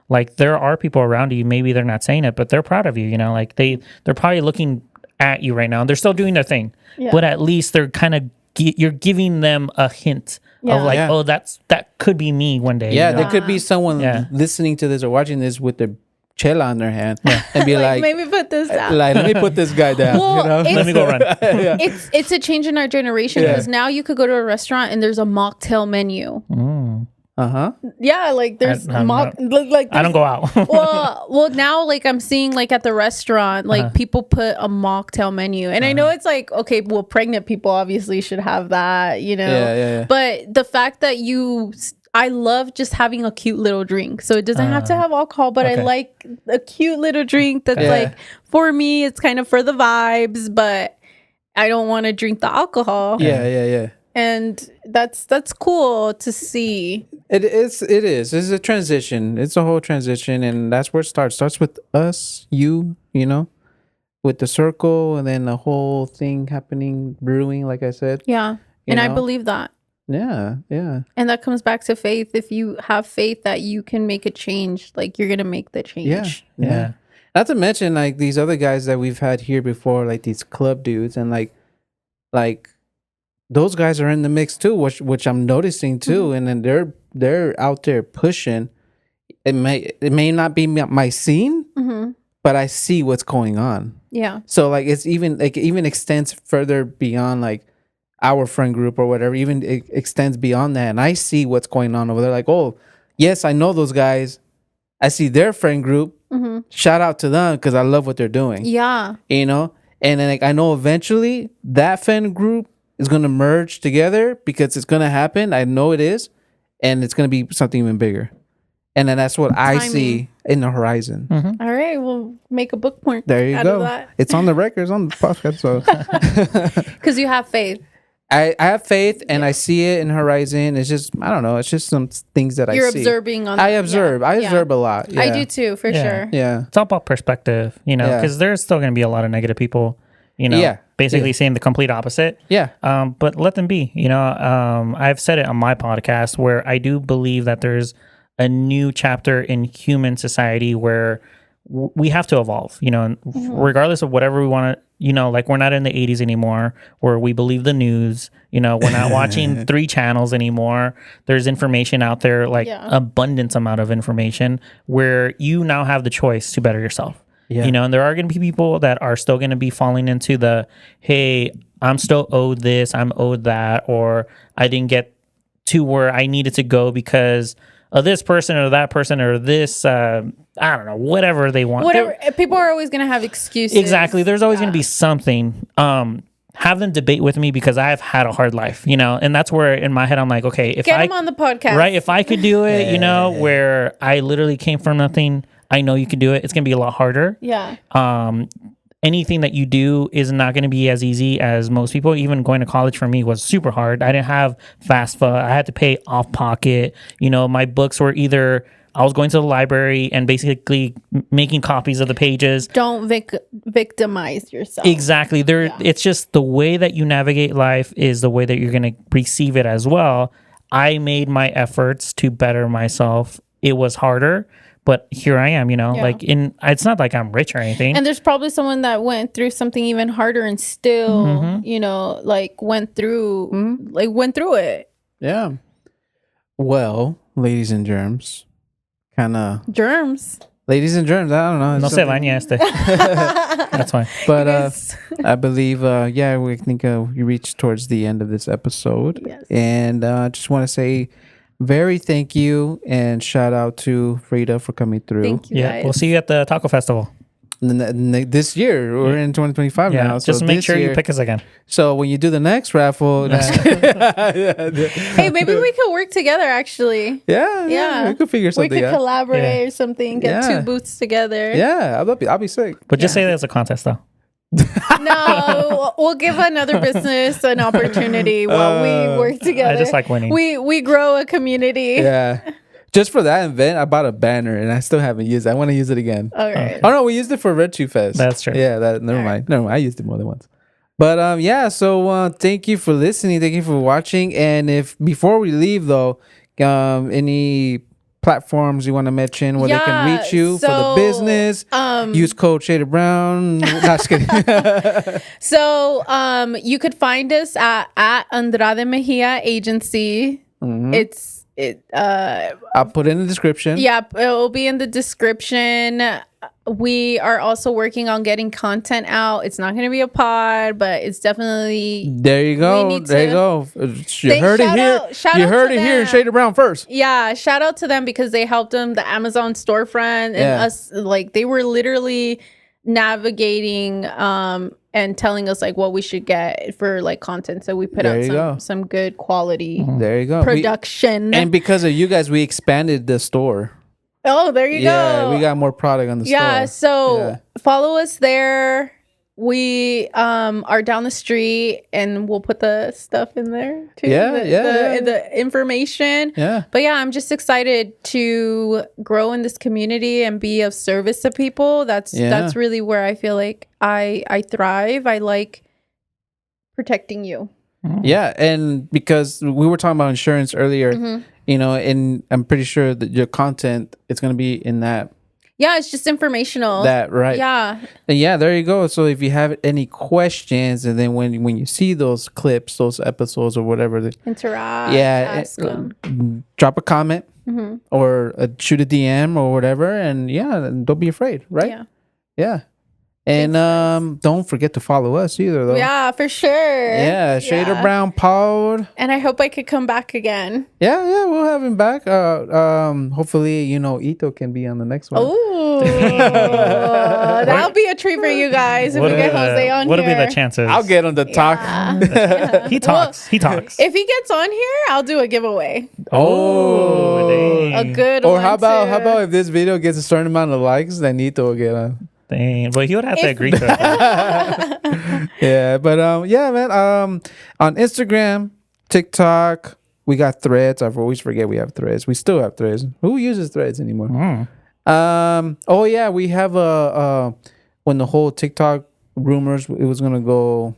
like there are people around you. Maybe they're not saying it, but they're proud of you. Like they're probably looking at you right now. They're still doing their thing, Yeah. but at least they're kind of you're giving them a hint Yeah. of like, Yeah. oh, that could be me one day. Yeah, you know? there could be someone Yeah. listening to this or watching this with their chela in their hand and be like, maybe put this down. let me put this guy down. Well, Let me go run. It's a change in our generation, Yeah. because now you could go to a restaurant and there's a mocktail menu. Uh-huh. Yeah, like there's I'm like I don't go out. well now like I'm seeing like at the restaurant like people put a mocktail menu, and I know it's like, okay, well, pregnant people obviously should have that, Yeah. but the fact that I love just having a cute little drink, so it doesn't have to have alcohol, but I okay. like a cute little drink that's Yeah. like, for me it's kind of for the vibes, but I don't want to drink the alcohol. Yeah. And that's cool to see. It is. It's a transition. It's a whole transition, and that's where it starts. Starts with us, with the circle, and then the whole thing happening, brewing, like I said. Yeah. You And I know? believe that. Yeah. And that comes back to faith. If you have faith that you can make a change, like you're going to make the change. Yeah. Not to mention like these other guys that we've had here before, like these club dudes, and like those guys are in the mix too, which I'm noticing too, and then they're out there pushing. It may not be my scene, but I see what's going on. Yeah. So like it even extends further beyond like our friend group or whatever. Even it extends beyond that, and I see what's going on over there. Like, oh, yes, I know those guys. I see their friend group. Shout out to them because I love what they're doing. Yeah. And then like I know eventually that friend group is gonna merge together because it's gonna happen. I know it is, and it's gonna be something even bigger. And then that's what I see in the horizon. All right. We'll make a bookmark. There you out go. Of that. It's on the records on the podcast. So Because you have faith. I have faith and I see it in horizon. It's just I don't know. It's just some things that You're I see. observing on I that. observe. Yeah. I Yeah. observe a lot. I Yeah. do too, for Yeah. sure. Yeah. It's all about perspective, Yeah. because there's still going to be a lot of negative people, Yeah. basically saying the complete opposite. Yeah. But let them be, I've said it on my podcast where I do believe that there's a new chapter in human society where we have to evolve, and regardless of whatever we want to, like we're not in the 80s anymore where we believe the news, we're not watching 3 channels anymore. There's information out there, like abundance amount of information where you now have the choice to better yourself. Yeah. And there are going to be people that are still going to be falling into the, hey, I'm still owed this, I'm owed that, or I didn't get to where I needed to go because of this person or that person or this, I don't know, whatever they want. Whatever. People are always going to have excuses. Exactly. There's always going to be something. Have them debate with me because I've had a hard life, and that's where in my head I'm like, okay, if Get them on the podcast. right, if I could do it, where I literally came from nothing, I know you can do it. It's going to be a lot harder. Yeah. And anything that you do is not going to be as easy as most people. Even going to college for me was super hard. I didn't have FAFSA. I had to pay off pocket. You know, my books were either I was going to the library and basically making copies of the pages. Don't victimize yourself. Exactly. It's just the way that you navigate life is the way that you're going to receive it as well. I made my efforts to better myself. It was harder, but here I am, you know, like it's not like I'm rich or anything. And there's probably someone that went through something even harder and still, you know, like went through it. Yeah. Well, ladies and germs, germs. Ladies and germs, I don't know. No se bañaste. That's fine. But I believe, we think we reached towards the end of this episode. Yes. And I just want to say very thank you and shout out to Frida for coming through. Thank you, guys. We'll see you at the Taco Festival. This year, we're in 2025 now. Just make sure you pick us again. So when you do the next raffle, hey, maybe we could work together. Actually, we could figure something out. We could collaborate or something. Get 2 booths together. Yeah, I'll be sick. But just say that it's a contest, though. No, we'll give another business an opportunity while we work together. I just like winning. We grow a community. Yeah. Just for that event, I bought a banner and I still haven't used it. I want to use it again. All right. Oh no, we used it for Red Shoe Fest. That's true. Yeah, never mind. I used it more than once. But so thank you for listening. Thank you for watching. And if before we leave though, any platforms you want to mention where they can reach you for the business, use code Shaded Brown. Not just kidding. So you could find us at Andrade Mejia Agency. I'll put it in the description. Yeah, it will be in the description. We are also working on getting content out. It's not going to be a pod, but it's definitely. There you go. You heard it here. You heard it here in Shaded Brown first. Yeah, shout out to them because they helped them, the Amazon storefront, and us. Like they were literally navigating and telling us like what we should get for like content. So we put out some good quality. There you go. Production. And because of you guys, we expanded the store. Oh, there you go. Yeah, we got more product on the store. Yeah, so follow us there. We are down the street and we'll put the stuff in there too. The information. Yeah. But yeah, I'm just excited to grow in this community and be of service to people. That's really where I feel like I thrive. I like protecting you. Yeah, and because we were talking about insurance earlier, you know, and I'm pretty sure that your content is going to be in that. Yeah, it's just informational. That right. Yeah. And yeah, there you go. So if you have any questions, and then when you see those clips, those episodes or whatever, interact. Yeah, drop a comment or shoot a DM or whatever, and don't be afraid, right? Yeah. Yeah. And don't forget to follow us either, though. Yeah, for sure. Yeah, Shaded Brown Pod. And I hope I could come back again. Yeah, we'll have him back. Hopefully, Ito can be on the next one. Oh, that'll be a treat for you guys if we get Jose on here. What'll be the chances? I'll get him to talk. He talks. He talks. If he gets on here, I'll do a giveaway. Oh, a good or one. How about if this video gets a certain amount of likes, then Ito will get on. Dang, but he would have to agree to it. Yeah, but man. On Instagram, TikTok, we got Threads. I always forget we have Threads. We still have Threads. Who uses Threads anymore? We have when the whole TikTok rumors it was gonna go,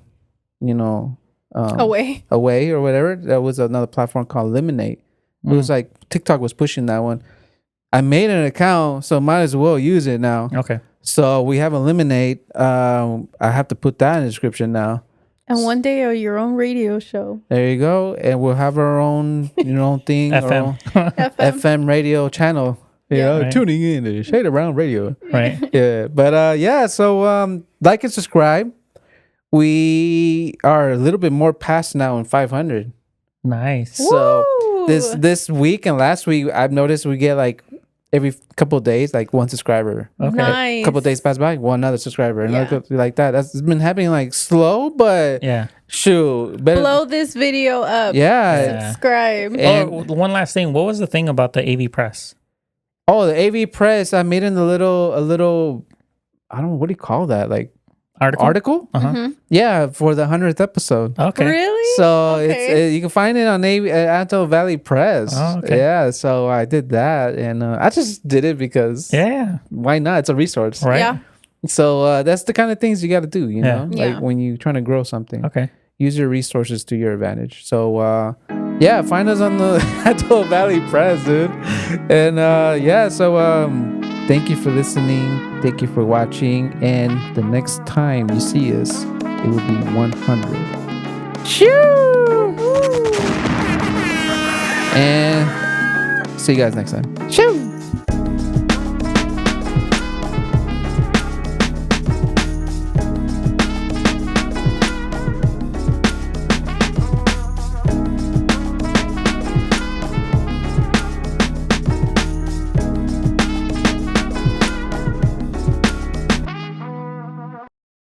away or whatever. That was another platform called Lemonade. It was like TikTok was pushing that one. I made an account, so might as well use it now. Okay. So we have a Lemonade. I have to put that in the description now. And one day your own radio show. There you go. And we'll have our own, thing. FM. FM radio channel. Right. Tuning in to Shaded Brown Radio. Right. Yeah. But so like and subscribe. We are a little bit more past now in 500. Nice. So this week and last week, I've noticed we get like every couple of days, like one subscriber. Okay. Nice. A couple of days pass by, one other subscriber, another like that. That's been happening like slow, but shoot, better blow this video up. Yeah. Subscribe. And one last thing, what was the thing about the AV press? Oh, the AV press. I made in a little. I don't know, what do you call that? Like Article? article. Yeah, for the 100th episode. Okay. Really? So Okay. you can find it on Antelope Valley Press. Oh, okay. Yeah, so I did that, and I just did it because Yeah. why not? It's a resource. Right. Yeah. So that's the kind of things you got to do, you Yeah. know, Yeah. like when you're trying to grow something. Okay. Use your resources to your advantage. So yeah, find us on the Antelope Valley Press, dude. And yeah, so thank you for listening. Thank you for watching. And the next time you see us, it will be 100. Shoo! And see you guys next time. Shoo!